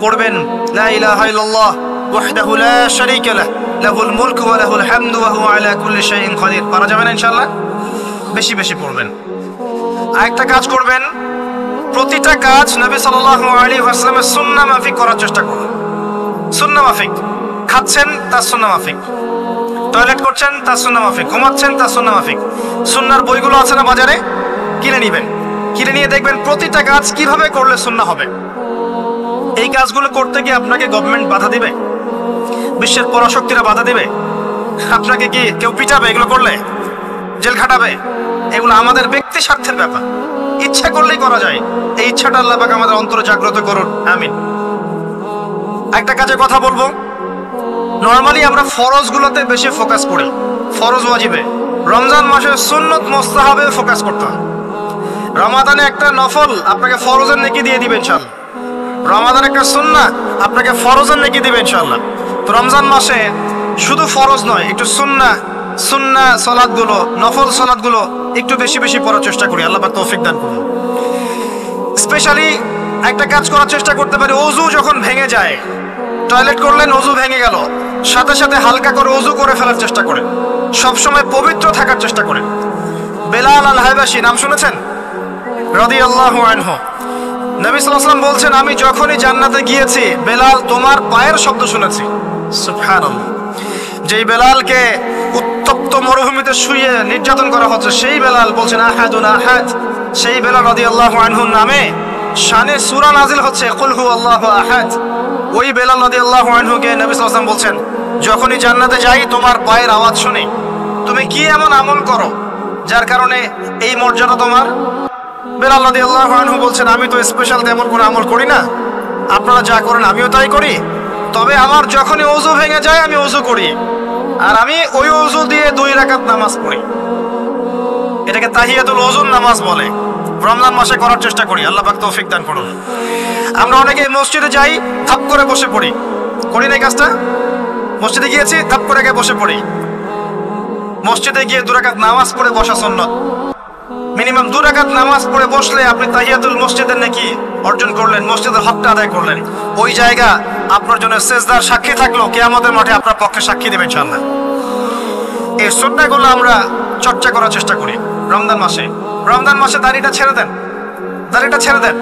পড়বেন, লা ইলাহা ইল্লাল্লাহ ওয়াহদাহু লা শারীকা লাহু, লাহুল মুলকু ওয়া লাহুল হামদু ওয়া হুয়া আলা কুল্লি শাইইন কাদির। পারা যাবে না ইনশাআল্লাহ? বেশি বেশি পড়বেন। আরেকটা কাজ করবেন, প্রতিটা কাজ নবী সাল্লাল্লাহু আলাইহি ওয়াসাল্লামের সুন্নাহ মাফিক করার চেষ্টা করুন। সুন্নাহ মাফিক, খাচ্ছেন তার সুন্নাহ মাফিক, টয়লেট করছেন তার সুন্নাহ মাফিক, ঘুমাচ্ছেন তার সুন্নাহ মাফিক। সুন্নাহর বইগুলো আছে না বাজারে, কিনে নেবেন, কিনে নিয়ে দেখবেন প্রতিটা কাজ কিভাবে করলে সুন্নাহ হবে। এই কাজগুলো করতে গিয়ে আপনাকে গভর্নমেন্ট বাধা দিবে, বিশ্বের পরাশক্তিরা বাধা দিবে, আপনাকে কি কেউ পিটাবে এগুলো করলে, জেল খাটাবে? এগুলো আমাদের ব্যক্তি স্বার্থের ব্যাপার, ইচ্ছা করলেই করা যায়। এই ইচ্ছাটা আল্লাহ পাক আমাদের অন্তরে জাগ্রত করুন, আমিন। একটা কাজের কথা বলবো, নরমালি আমরা ফরজগুলোতে বেশি ফোকাস করি, ফরজ ওয়াজিবে। রমজান মাসের সুন্নত মুস্তাহাবে ফোকাস করতে হয়। রমাদানে একটা নফল আপনাকে ফরজের নেকি দিয়ে দিবে ইনশাআল্লাহ, রমাদান একটা সুন্নাহ আপনাকে ফরজের নেকি দিবে ইনশাআল্লাহ। তো রমজান মাসে শুধু ফরজ নয়, একটু সুন্নাহ সালাতগুলো, নফল সালাতগুলো একটু বেশি বেশি পড়ার চেষ্টা করি, আল্লাহ পাক তৌফিক দান করুন। স্পেশালি একটা কাজ করার চেষ্টা করতে পারি, ওযু যখন ভেঙে যায়, টয়লেট করলেন ওযু ভেঙে গেল, সাথে সাথে হালকা করে ওযু করে ফেলার চেষ্টা করেন, সবসময় পবিত্র থাকার চেষ্টা করেন। বেলাল আল হাবাশি নাম শুনেছেন? রাদিয়াল্লাহু আনহু। নবী সাল্লাল্লাহু আলাইহি ওয়াসাল্লাম বলছেন, আমি যখনই জান্নাতে গিয়েছি বেলাল তোমার পায়ের শব্দ শুনেছি। সুবহানাল্লাহ। যেই বেলালকে উত্তপ্ত মরুভূমিতে শুয়ে নির্যাতন করা হচ্ছে, সেই বেলাল বলছেন আহাদুন আহাদ। সেই বেলাল রাদিয়াল্লাহু আনহুর নামে শানে সূরা নাজিল হচ্ছে, কুল হুয়াল্লাহু আহাদ। ওই বেলাল রাদিয়াল্লাহু আনহুকে নবী সাল্লাল্লাহু আলাইহি ওয়াসাল্লাম বলছেন, যখনই জান্নাতে যাই তোমার পায়ের আওয়াজ শুনি। তুমি কি এমন আমল করো যার কারণে এই মর্যাদা তোমার? বেলাল রাদিয়াল্লাহু আনহু বলছেন, আমি তো স্পেশাল তেমন কোনো আমল করি না, আপনারা যা করেন আমিও তাই করি। তবে আমার যখনই ওযু ভেঙে যায় আমি ওযু করি, আর আমি ওই ওযু দিয়ে 2 রাকাত নামাজ পড়ি। এটাকে তাহিয়াতুল ওযুর নামাজ বলে। রমজান মাসে করার চেষ্টা করি, আল্লাহ পাক তৌফিক দান করুন। আমরা অনেকে মসজিদে যাই, থাপ করে বসে পড়ি, করি না এই কাজটা? মসজিদে গিয়েছি, থাপ করে গিয়ে বসে পড়ি। মসজিদে গিয়ে 2 রাকাত নামাজ পড়ে বসা সুন্নাত। মিনিমাম 2 রাকাত নামাজ পড়ে বসলে আপনি তাহিয়াতুল মসজিদের নেকি অর্জন করলেন, মসজিদের হকটা আদায় করলেন। ওই জায়গা আপনার জন্য সেজদার সাক্ষী থাকলো, কিয়ামতের মাঠে আপনার পক্ষে সাক্ষী দেবে ইনশাআল্লাহ। এই সুন্নাহগুলো আমরা চর্চা করার চেষ্টা করি রমজান মাসে। রমজান মাসে দাড়িটা ছেড়ে দেন, দাড়িটা ছেড়ে দেন।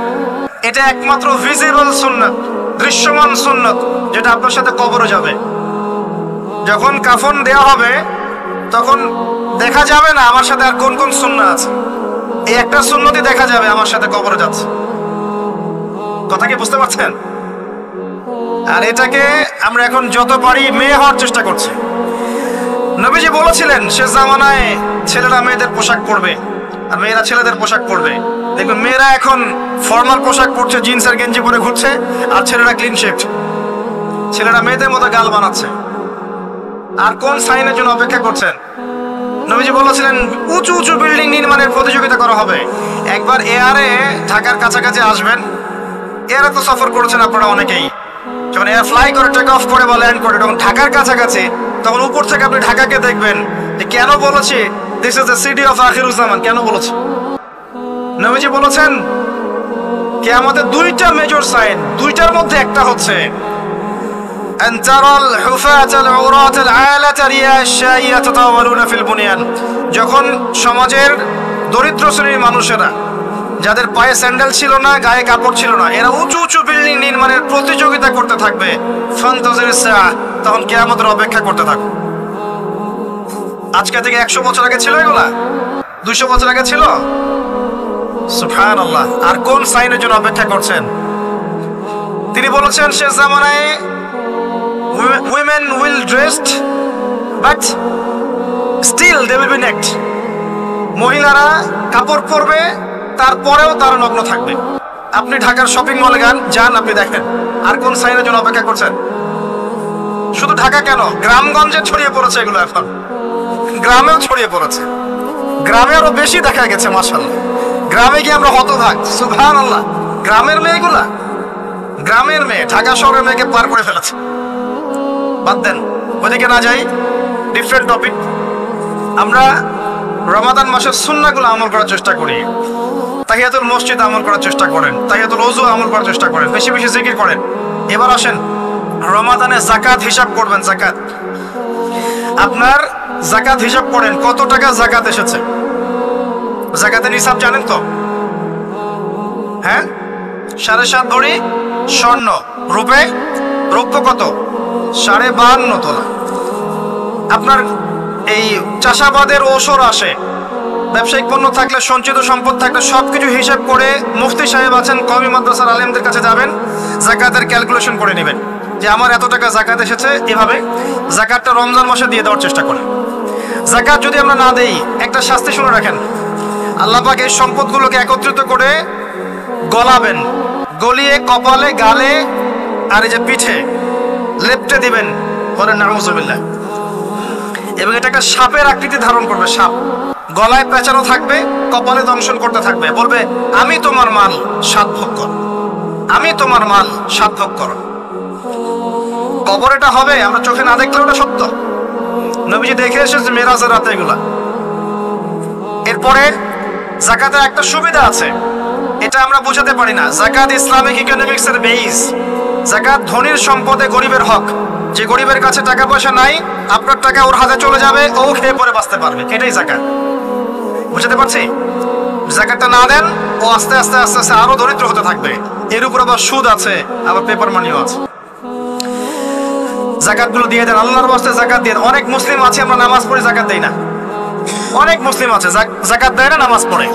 এটা একমাত্র ভিজিবল সুন্নাত, দৃশ্যমান সুন্নাত, যেটা আপনার সাথে কবরে যাবে। যখন কাফন দেওয়া হবে তখন দেখা যাবে না আমার সাথে আর কোন কোন সুন্নাহ আছে, এই একটা সুন্নতই দেখা যাবে আমার সাথে কবরে যাচ্ছে। কথা কি বুঝতে পারছেন? আর এটাকে আমরা এখন যত পারি মেয়ে হওয়ার চেষ্টা করছি। নবীজি বলেছিলেন শেষ জামানায় ছেলেরা মেয়েদের পোশাক পরবে আর মেয়েরা ছেলেদের পোশাক পরবে। দেখবেন মেয়েরা এখন ফর্মাল পোশাক পরছে, জিন্স আর গেঞ্জি পরে ঘুরছে, আর ছেলেরা ক্লিন শেভড। ছেলেরা মেয়েদের মতো গাল বানাচ্ছে। আর কোন সাইনের জন্য অপেক্ষা করছেন? নবীজি বলেছিলেন উঁচু উঁচু বিল্ডিং নির্মাণের প্রতিযোগিতা করা হবে। একবার এয়ারে ঢাকার কাছাকাছি আসবেন, এয়ারে তো সফর করেছেন আপনারা অনেকেই। যখন এয়ার ফ্লাই করে, টেক অফ করে বা ল্যান্ড করে, তখন ঢাকার কাছাকাছি, তখন উপর থেকে আপনি ঢাকাকে দেখবেন যে কেন বলেছি this is the city of Akhiruzzaman. কেন বলেছি? নবীজি বলেছেন কিয়ামতের 2টা মেজর সাইন, 2টার মধ্যে একটা হচ্ছে أن ترى الحفاة العراة العالة رياء الشاء يتطاولون في البنيان। যখন সমাজের দরিদ্র শ্রেণীর মানুষেরা, যাদের পায়ে স্যান্ডেল ছিল না, গায়ে কাপড় ছিল না, এরা উঁচু উঁচু বিল্ডিং নির্মাণের প্রতিযোগিতা করতে থাকবে, ফান্তাজির সাআ, তখন কিয়ামতের অপেক্ষা করতে থাকো। আজকে থেকে 100 বছর আগে ছিল এগুলা? 200 বছর আগে ছিল? সুবহানাল্লাহ। আর কোন সাইনের জন্য অপেক্ষা করছেন? তিনি বলেছেন শেষ জামানায় women will dressed but still they will be naked। মহিলারা কাপড় পরবে, তারপরেও তারা নগ্ন থাকবে। আপনি ঢাকার শপিং মলে যান, আপনি দেখেন। আর কোন সাইনের জন্য অপেক্ষা করছেন? শুধু ঢাকা কেন, গ্রামগঞ্জে ছড়িয়ে পড়েছে এগুলো, এখন গ্রামেও ছড়িয়ে পড়েছে। গ্রামে আরো বেশি দেখা গেছে মাশাআল্লাহ। গ্রামে গিয়ে আমরা হতবাক, সুবহানাল্লাহ। গ্রামের মেয়েগুলা, গ্রামের মেয়ে ঢাকা শহরের মেয়েকে পার করে ফেলেছে। বাদ দেন, ওদিকে না যাই, ডিফারেন্ট টপিক। আমরা রমাদান মাসের সুন্নাহগুলো আমল করার চেষ্টা করি। তাহিয়াতুল মসজিদ আমল করার চেষ্টা করেন, তাহিয়াতুল ওযু আমল করার চেষ্টা করেন, বেশি বেশি জিকির করেন। এবার আসেন রমাদানে যাকাত হিসাব করবেন। যাকাত, আপনার যাকাত হিসাব করেন, কত টাকা যাকাত এসেছে। যাকাতের হিসাব জানেন তো? হ্যাঁ, 7.5 ভরি স্বর্ণ, রৌপ্য কত? 52.5 তোলা। আপনার এই চাষাবাদের ওসর আসে, ব্যবসায়িক পণ্য থাকলে, সঞ্চিত সম্পদ থাকলে সবকিছু হিসাব করে মুফতি সাহেব আছেন, কওমি মাদ্রাসার আলেমদের কাছে যাবেন, যাকাতের ক্যালকুলেশন করে নেবেন যে আমার এত টাকা যাকাত এসেছে। এভাবে যাকাতটা রমজান মাসে দিয়ে দেওয়ার চেষ্টা করেন। যাকাত যদি আমরা না দেই, একটা শাস্তি শুনে রাখেন, আল্লাহ পাক এই সম্পদগুলোকে একত্রিত করে গলাবেন, গলিয়ে কপালে, গালে আর এই যে পিঠে লেপটে দিবেন, বলেন নাউযুবিল্লাহ। এবং এটা একটা সাপের আকৃতি ধারণ করবে, সাপ গলায় পেঁচানো থাকবে, কপালে দংশন করতে থাকবে, বলবে আমি তোমার মাল 7 ভাগ করো, আমি তোমার মাল 7 ভাগ করো। কবর এটা হবে, আমরা চোখে না দেখলে ওটা সত্য। নবীজি দেখে এসেছে মেরাজের রাতে এগুলা। এরপরে যাকাতের একটা সুবিধা আছে, এটা আমরা বোঝাতে পারি না। যাকাত ইসলামিক ইকোনমিক্সের বেস। যাকাত ধনীর সম্পদে গরিবের হক। যে গরিবের কাছে টাকা পয়সা নাই, আপনার টাকা ওর হাতে চলে যাবে, ও খেয়ে পরে বাঁচতে পারবে, এটাই যাকাত। বুঝতে পারছি? জাকাতটা না দেন ও আস্তে আস্তে আস্তে আস্তে আরো দরিদ্র হতে থাকবে। এর উপর আবার সুদ আছে, আবার পেপার মানিও আছে। জাকাতগুলো দিয়ে দেন, আল্লাহর ওয়াস্তে জাকাত দিয়ে। অনেক মুসলিম আছে আমরা নামাজ পড়ি, জাকাত দেই না। অনেক মুসলিম আছে জাকাত দেয় না, নামাজ পড়ে।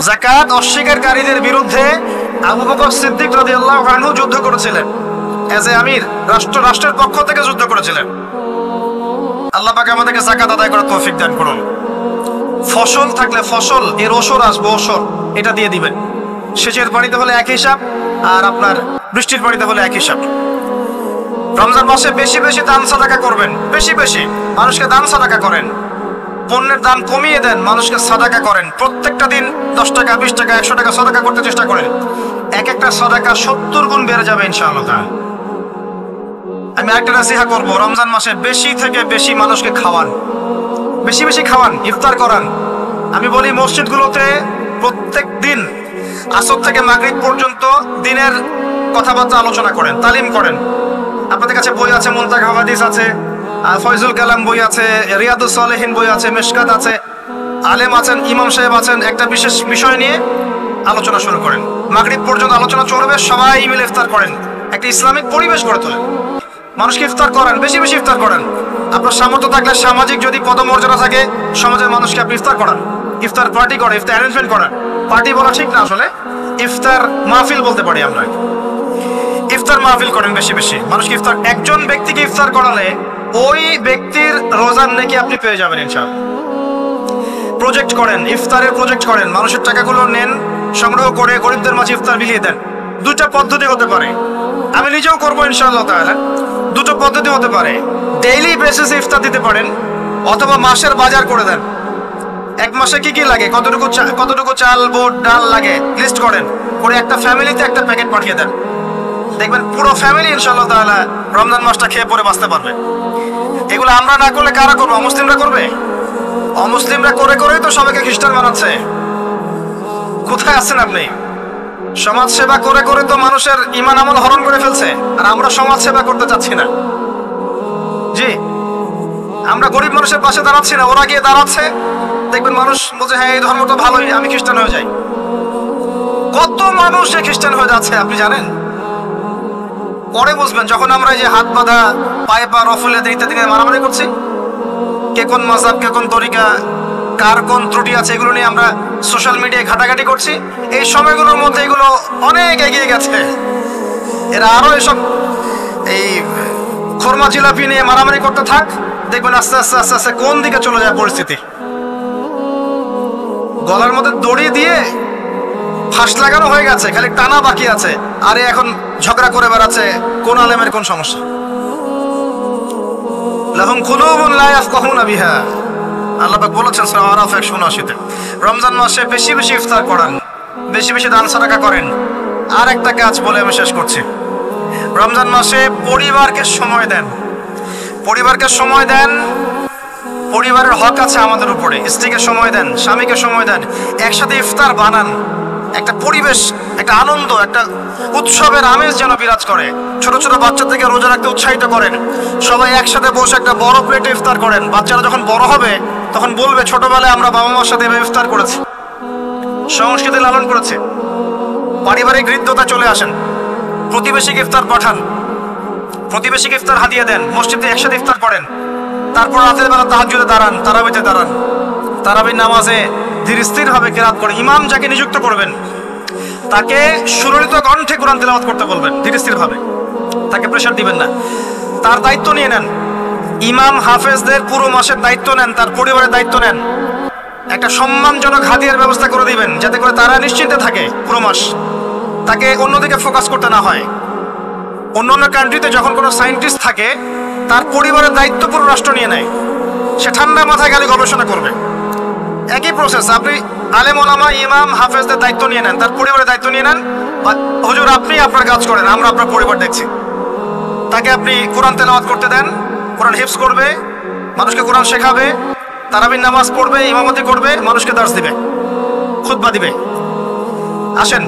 জাকাত অস্বীকারীদের বিরুদ্ধে আবু বকর সিদ্দিক রাদিয়াল্লাহু আনহু যুদ্ধ করেছিলেন। এজ এ আমির, রাষ্ট্রের পক্ষ থেকে যুদ্ধ করেছিলেন। আল্লাহ পাক আমাদেরকে জাকাত আদায় করার তৌফিক দান করুন। ফসল থাকলে ফসল এর ওসর আসবে, ওসর এটা দিয়ে দিবেন। সেচের পানিতে হলে এক হিসাব, আর আপনার বৃষ্টির পানিতে হলে এক হিসাব। রমজান মাসে বেশি বেশি দান সাদাকা করবেন, বেশি বেশি মানুষকে দান সাদাকা করেন। পণ্যের দাম কমিয়ে দেন, মানুষকে সাদাকা করেন। প্রত্যেকটা দিন 10 টাকা, 20 টাকা, 100 টাকা সাদাকা করতে চেষ্টা করেন। এক একটা সাদাকা 70 গুণ বেড়ে যাবে ইনশাআল্লাহ। আমি একটা নসিহত করব, রমজান মাসে বেশি থেকে বেশি মানুষকে খাওয়ান, বেশি বেশি খাওয়ান, ইফতার করান। আমি বলি মসজিদগুলোতে প্রত্যেক দিন আসর থেকে মাগরিব পর্যন্ত দিনের কথাবার্তা আলোচনা করেন, তালিম করেন। আপনাদের কাছে বই আছে, মুনতাকা হাদিস আছে, ফয়জুল কালাম বই আছে, রিয়াদুস সালেহিন বই আছে, মিশকাত আছে, আলেম আছেন, ইমাম সাহেব আছেন। একটা বিশেষ বিষয় নিয়ে আলোচনা শুরু করেন, মাগরিব পর্যন্ত আলোচনা চলবে, সবাই মিলে ইফতার করেন। একটা ইসলামিক পরিবেশ গড়ে তোলেন, মানুষকে ইফতার করেন, বেশি বেশি ইফতার করেন। আপনার সামর্থ্য থাকলে, সামাজিক যদি পদমর্যাদা থাকে, সমাজের মানুষকে আপনি ইফতার করান, ইফতার পার্টি করেন, ইফতার অ্যারেঞ্জমেন্ট করেন। পার্টি বলা ঠিক না, আসলে ইফতার মাহফিল বলতে পারি আমরা। ইফতার মাহফিল করেন বেশি বেশি, মানুষকে ইফতার। একজন ব্যক্তিকে ইফতার করালে ওই ব্যক্তির রোজার নেকি আপনি পেয়ে যাবেন ইনশাআল্লাহ। প্রজেক্ট করেন, ইফতারের প্রজেক্ট করেন, মানুষের টাকাগুলো নেন, সংগ্রহ করে গরিবদের মাঝে ইফতার বিলিয়ে দেন। দুটা পদ্ধতি হতে পারে, আমি নিজেও করবো ইনশাআল্লাহ তাআলা। দুটো পদ্ধতি হতে পারে, ডেইলি বেসিসে ইফতার দিতে পারেন, অথবা মাসের বাজার করে দেন। এক মাসে কি কি লাগে, কতটুকু চাল, বুট, ডাল লাগে লিস্ট করেন, করে একটা ফ্যামিলিতে একটা প্যাকেট পাঠিয়ে দেন। দেখবেন পুরো ফ্যামিলি ইনশাআল্লাহ তাআলা রমজান মাসটা খেয়ে পরে বাঁচতে পারবে। এগুলো আমরা না করলে কারা করবে? অমুসলিমরা করবে। অমুসলিমরা করে করেই তো সবাইকে খ্রিস্টান বানাচ্ছে। কোথায় আছেন আপনি? সমাজ সেবা করে করে তো মানুষের ঈমান আমল হরণ করে ফেলছে, আর আমরা সমাজ সেবা করতে চাচ্ছি না। জি, আমরা গরিব মানুষের পাশে দাঁড়াচ্ছি না, ওরা গিয়ে দাঁড়াচ্ছে। দেখবেন মানুষ বলছে হ্যাঁ এই ধর্মটা ভালোই, আমি খ্রিস্টান হয়ে যাই। কত মানুষ খ্রিস্টান হয়ে যাচ্ছে আপনি জানেন? পরে বুঝবেন যখন আমরা এই যে হাত বাঁধা, পায়ে পা রফুলে ইত্যাদি নিয়ে মারামারি করছি, কে কোন মাযহাব, কে কোন তরিকা, কার কোন ত্রুটি আছে, এগুলো নিয়ে আমরা সোশ্যাল মিডিয়ায় ঘাটাঘাটি করছি। এই সময়গুলোর মধ্যে এগুলো অনেক এগিয়ে গেছে। এরা আরো এসব এই খোরমা জিলাপি নিয়ে মারামারি করতে থাক, দেখবেন আস্তে আস্তে আস্তে আস্তে কোন দিকে চলে যায় পরিস্থিতি। গলার মধ্যে দড়ি দিয়ে ফাঁস লাগানো হয়ে গেছে, খালি টানা বাকি আছে। আরে এখন ঝগড়া করে বেড়াচ্ছে কোন আলেমের কোন সমস্যা। লাহুম কুলুবুন লা ইয়াফকাহুনা বিহা, আল্লাহ পাক বলেছেন সূরা আরাফ 179-তে। রমজান মাসে বেশি বেশি ইফতার করেন, বেশি বেশি দান সাদাকা করেন। আর একটা কাজ বলে আমি শেষ করছি, রমজান মাসে পরিবারকে সময় দেন। পরিবারকে সময় দেন, পরিবারের হক আছে আমাদের উপরে। স্ত্রীকে সময় দেন, স্বামীকে সময় দেন, একসাথে ইফতার বানান। একটা পরিবেশ, একটা আনন্দ, একটা উৎসবের আমেজ যেন বিরাজ করে। ছোট ছোট বাচ্চা থেকে রোজা রাখতে উৎসাহিত করেন। সবাই একসাথে বসে একটা বড় প্লেটে ইফতার করেন। বাচ্চারা যখন বড় হবে তখন বলবে ছোটবেলায় আমরা বাবা মার সাথে এভাবে ইফতার করেছি, সংস্কৃতি লালন করেছে। পারিবারিক হৃদ্যতা চলে আসেন। প্রতিবেশীকে ইফতার পাঠান, প্রতিবেশীকে ইফতার হাদিয়া দেন, মসজিদে একসাথে ইফতার করেন। তারপর রাতের বেলা তাহাজ্জুদে দাঁড়ান, তারাবিতে দাঁড়ান। তারাবির নামাজে ধীর স্থির ভাবে কিরাত করে ইমাম যাকে নিযুক্ত করবেন তাকে সুললিত কণ্ঠে কোরআন তেলাওয়াত করতে বলবেন, ধীর স্থির ভাবে। তাকে প্রেশার দিবেন না, তার দায়িত্ব নিয়ে নেন। ইমাম হাফেজদের পুরো মাসের দায়িত্ব নেন, তার পরিবারের দায়িত্ব নেন। একটা সম্মানজনক হাদিয়ার ব্যবস্থা করে দিবেন, যাতে করে তারা নিশ্চিন্তে থাকে পুরো মাস, তাকে অন্যদিকে ফোকাস করতে না হয়। অন্যান্য কান্ট্রিতে যখন কোনো সায়েন্টিস্ট থাকে, তার পরিবারের দায়িত্ব পুরো রাষ্ট্র নিয়ে নেয়। সে ঠান্ডা মাথায় গেলে গবেষণা করবে। একই প্রসেস, আপনি আলেম ওলামা ইমাম হাফেজদের দায়িত্ব নিয়ে নেন, তার পরিবারের দায়িত্ব নিয়ে নেন। হুজুর আপনি আপনার কাজ করেন, আমরা আপনার পরিবার দেখছি। তাকে আপনি কোরআন তেলাওয়াত করতে দেন, কোরআন হিফজ করবে, মানুষকে কোরআন শেখাবে, তারাবির নামাজ পড়বে, ইমামতি করবে, মানুষকে দার্স দিবে, খুতবা দিবে। আসেন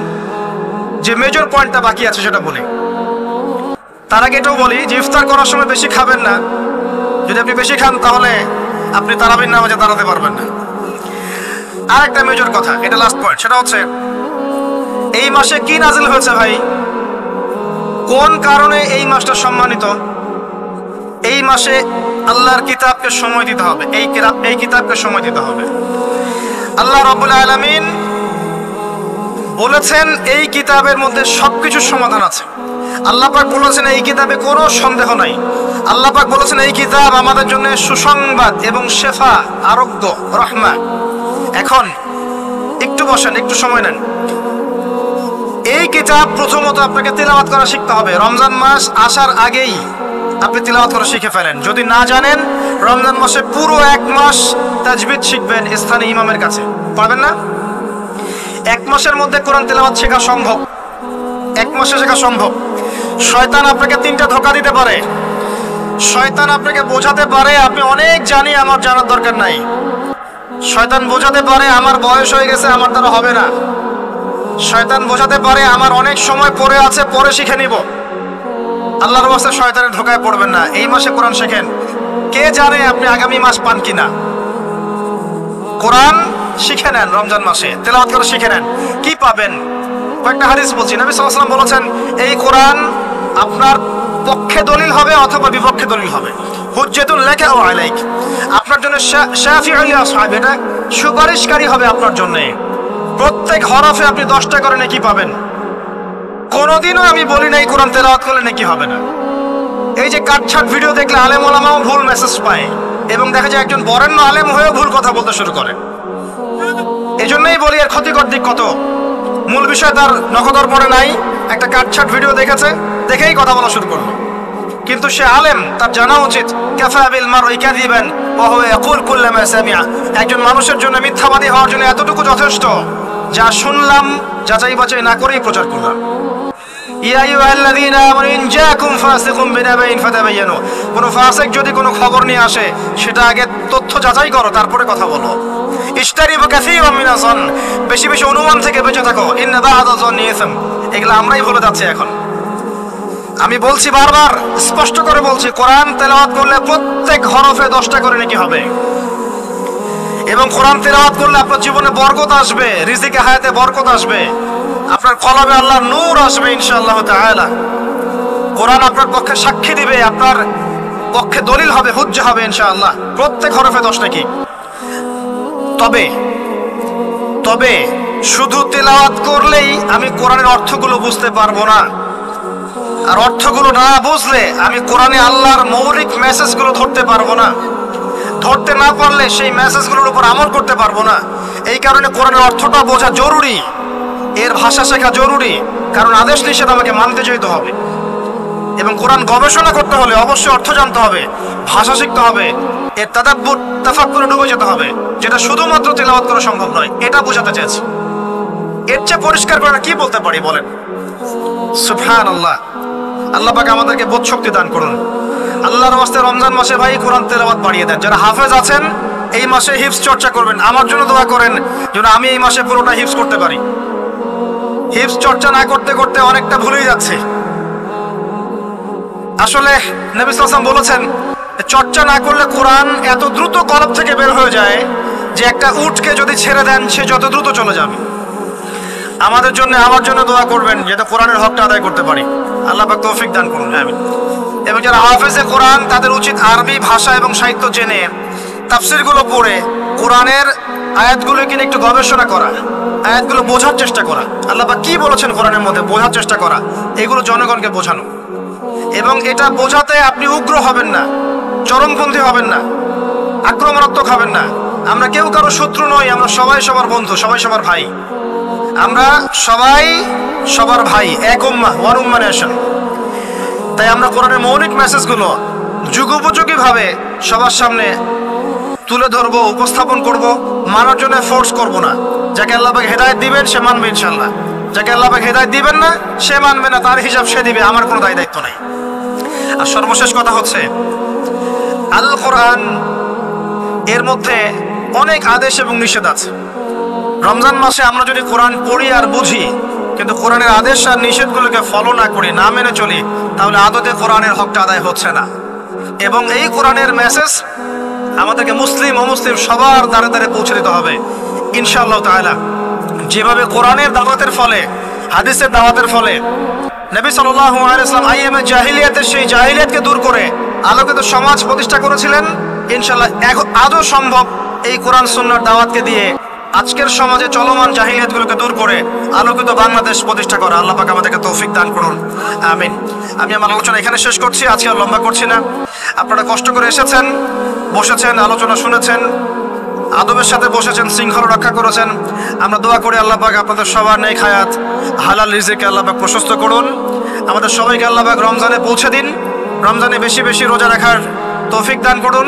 যে মেজর পয়েন্টটা বাকি আছে সেটা বলি। তার আগে এটাও বলি যে ইফতার করার সময় বেশি খাবেন না। যদি আপনি বেশি খান তাহলে আপনি তারাবির নামাজে দাঁড়াতে পারবেন না। আরেকটা মেজর কথা, এটা লাস্ট পয়েন্ট, সেটা হচ্ছে এই মাসে কি নাজিল হয়েছে ভাই, কোন কারণে এই মাসটা সম্মানিত? এই মাসে আল্লাহর কিতাবকে সময় দিতে হবে, এই কিতাবকে সময় দিতে হবে। আল্লাহ রাব্বুল আলামিন বলেছেন এই কিতাবের মধ্যে সবকিছুর সমাধান আছে। আল্লাহ পাক বলেছেন এই কিতাবে কোনো সন্দেহ নাই। আল্লাহ পাক বলেছেন এই কিতাব আমাদের জন্য সুসংবাদ এবং শেফা, আরোগ্য, রহমা। এখন একটু বসেন, একটু সময় নেন। এই কিতাব প্রথমত আপনাকে তিলাওয়াত করা শিখতে হবে। রমজান মাস আসার আগেই আপনি তিলাওয়াত করা শিখে ফেলেন। যদি না জানেন, রমজান মাসে পুরো 1 মাস তাজবিদ শিখবেন স্থানীয় ইমামের কাছে। পারবেন না? 1 মাসের মধ্যে কোরআন তিলাওয়াত শেখা সম্ভব, 1 মাসে শেখা সম্ভব। শয়তান আপনাকে 3টা ধোঁকা দিতে পারে। শয়তান আপনাকে বোঝাতে পারে আপনি অনেক জানি, আমার জানার দরকার নাই। শয়তান বোঝাতে পারে আমার বয়স হয়ে গেছে, আমার দ্বারা হবে না। শয়তান বোঝাতে পারে আমার অনেক সময় পরে আছে, পরে শিখে নিব। আল্লাহর ওয়াস্তে শয়তানের ধোঁকায় পড়বেন না। এই মাসে কোরআন শেখেন। কে জানে আপনি আগামী মাস পান কিনা। কোরআন শিখে নেন, রমজান মাসে তেলাওয়াত করে শিখে নেন। কি পাবেন? কয়েকটা হাদিস বলছি। নবী সাল্লাল্লাহু আলাইহি ওয়াসাল্লাম বলেছেন এই কোরআন আপনার পক্ষে দলিল হবে অথবা বিপক্ষে দলিল হবে। হুজ্জাতুন লাকা ওয়া আলাইক, আপনার জন্য শাফিউল লি আসহাব, এটা সুপারিশকারী হবে আপনার জন্য। প্রত্যেক হরফে আপনি 10টা করে নেকি পাবেন। কোনোদিনও আমি বলি নাই কোরআন তেলাওয়াত করলে নেকি হবে না। এই যে কাটছাট ভিডিও দেখলে আলেম ওলামাও ভুল মেসেজ পায়, এবং দেখা যায় একজন বরেণ্য আলেম হয়েও ভুল কথা বলতে শুরু করে। এজন্যই বলি এর ক্ষতিকর দিক কত। মূল বিষয় তার নখদর পড়ে নাই, একটা কাটছাট ভিডিও দেখেছে, দেখেই কথা বলা শুরু করলো। কিন্তু সে আলেম, তার জানা উচিত কাফা বিল মারই কাযিবান ওয়া হুয়া ইয়াকুল কুল্লামা সামিআ। একজন মানুষের জন্য মিথ্যাবাদী হওয়ার জন্য এতটুকু যথেষ্ট, যা শুনলাম যাচাই বাছাই না করেই প্রচার করলাম। ইয়া আইয়ুহাল্লাযীনা আমানু ইন জাআকুম ফাসিকুম বিনাবাইন ফাতাবায়ানু, কোন ফাসিক যদি কোনো খবর নিয়ে আসে সেটা আগে তথ্য যাচাই করো, তারপরে কথা বলো। ইশতারিবু কাসীরাম মিনাজ যন, বেশি বেশি অনুমান থেকে বেঁচে থাকো। ইন্না বা'দা যন্নি ইসম, এগুলো আমরাই ভুলে যাচ্ছি এখন। আমি বলছি বারবার, স্পষ্ট করে বলছি, কোরআন তেলাওয়াত করলে প্রত্যেক হরফে 10টা করে নেকি হবে। এবং কোরআন তেলাওয়াত করলে আপনার জীবনে বরকত আসবে, রিজিকে হায়াতে বরকত আসবে, আপনার কলবে আল্লাহর নূর আসবে ইনশাআল্লাহ তাআলা। কোরআন আপনার পক্ষে সাক্ষী দিবে, আপনার পক্ষে দলিল হবে, হুজ্জা হবে ইনশাআল্লাহ। প্রত্যেক হরফে 10 নেকি। তবে শুধু তেলাওয়াত করলেই আমি কোরআনের অর্থগুলো বুঝতে পারবো না। আর অর্থগুলো না বুঝলে আমি কোরআনে আল্লাহর মৌলিক মেসেজগুলো ধরতে পারবো না। ধরতে না পারলে সেই মেসেজগুলোর উপর আমল করতে পারবো না। এই কারণে কোরআনের অর্থটা বোঝা জরুরি, এর ভাষা শেখা জরুরি। কারণ আদেশ নিষেধ আমাকে মানতে যেতে হবে। এবং কোরআন গবেষণা করতে হলে অবশ্যই অর্থ জানতে হবে, ভাষা শিখতে হবে, এর তাদাব্বুর তাফাক্কুরে ডুবে যেতে হবে, যেটা শুধুমাত্র তেলাওয়াত করা সম্ভব নয়। এটা বোঝাতে চেয়েছি। এর চেয়ে পরিষ্কার করে কি বলতে পারি বলেন? সুবহানাল্লাহ। আল্লাহ পাক আমাদেরকে বোধ শক্তি দান করুন। আল্লাহর ওয়াস্তে রমজান মাসে ভাই কোরআন তেলাওয়াত বাড়িয়ে দেন। যারা হাফেজ আছেন এই মাসে হিফজ চর্চা করবেন। আমার জন্য দোয়া করেন যেন আমি এই মাসে পুরোটা হিফজ করতে পারি। হিফজ চর্চা না করতে করতে অনেকটা ভুলেই যাচ্ছে। আসলে নবী সাল্লাল্লাহু আলাইহি ওয়াসাল্লাম বলেছেন চর্চা না করলে কোরআন এত দ্রুত কলব থেকে বের হয়ে যায় যে একটা উটকে যদি ছেড়ে দেন সে যত দ্রুত চলে যাবে। আমাদের জন্য, আমার জন্য দোয়া করবেন যাতে কোরআনের হকটা আদায় করতে পারি। আল্লাহ পাক তৌফিক দান করুন, আমিন। এবং যারা হাফেজে কোরআন তাদের উচিত আরবি ভাষা এবং সাহিত্য জেনে তাফসিরগুলো পড়ে কোরআনের আয়াতগুলোকে নিয়ে একটু গবেষণা করা, আয়াতগুলো বোঝার চেষ্টা করা, আল্লাহ পাক কি বলেছেন কোরআনের মধ্যে বোঝার চেষ্টা করা, এগুলো জনগণকে বোঝানো। এবং এটা বোঝাতে আপনি উগ্র হবেন না, চরমপন্থী হবেন না, আক্রমণাত্মক হবেন না। আমরা কেউ কারো শত্রু নই, আমরা সবাই সবার বন্ধু, সবাই সবার ভাই। আমরা সবাই সবার ভাই, এক উম্মাহ, ওয়ান উম্মাহ নেশন। তাই আমরা কোরআনের মৌলিক মেসেজগুলো যুগোপযোগী ভাবে সবার সামনে তুলে ধরবো, উপস্থাপন করব। মানার জন্য ফোর্স করব না। যাকে আল্লাহ পাক হেদায়েত দিবেন সে মানবে ইনশাআল্লাহ, যাকে আল্লাহ পাক হেদায়েত দিবেন না সে মানবে না, তার হিসাব সে দিবে, আমার কোনো দায় দায়িত্ব নাই। আর সর্বশেষ কথা হচ্ছে আল কোরআন, এর মধ্যে অনেক আদেশ এবং নিষেধ আছে। রমজান মাসে আমরা যদি কোরআন পড়ি আর বুঝি কিন্তু কোরআনের আদেশ আর নিষেধগুলোকে ফলো না করি, না মেনে চলি, তাহলে আদতে কোরআনের হকটা আদায় হচ্ছে না। এবং এই কোরআনের মেসেজ আমাদেরকে মুসলিম অমুসলিম সবার দ্বারে দ্বারে পৌঁছে দিতে হবে। ইনশাআল্লাহ তাআলা যেভাবে কোরআনের দাওয়াতের ফলে, হাদিসের দাওয়াতের ফলে নবী সাল্লাল্লাহু আলাইহি ওয়াসাল্লাম আইয়ামে জাহিলিয়াতের সেই জাহিলিয়াতকে দূর করে আলোকিত সমাজ প্রতিষ্ঠা করেছিলেন, ইনশাআল্লাহ আজও সম্ভব এই কোরআন সুন্নাহর দাওয়াতকে দিয়ে আজকের সমাজে চলমান জাহিলিয়াতগুলোকে দূর করে আলোকিত বাংলাদেশ প্রতিষ্ঠা করা। আল্লাহ পাক আমাদেরকে তৌফিক দান করুন, আমিন। আমি আমার আলোচনা এখানে শেষ করছি, আজকে আর লম্বা করছি না। আপনারা কষ্ট করে এসেছেন, বসেছেন, আলোচনা শুনেছেন, আদবের সাথে বসেছেন, শৃঙ্খলা রক্ষা করেছেন। আমরা দোয়া করি আল্লাহ পাক আপনাদের সবার নেক হায়াত, হালাল রিজিকে আল্লাহ পাক প্রশস্ত করুন। আমাদের সবাইকে আল্লাহ পাক রমজানে পৌঁছে দিন, রমজানে বেশি বেশি রোজা রাখার তৌফিক দান করুন।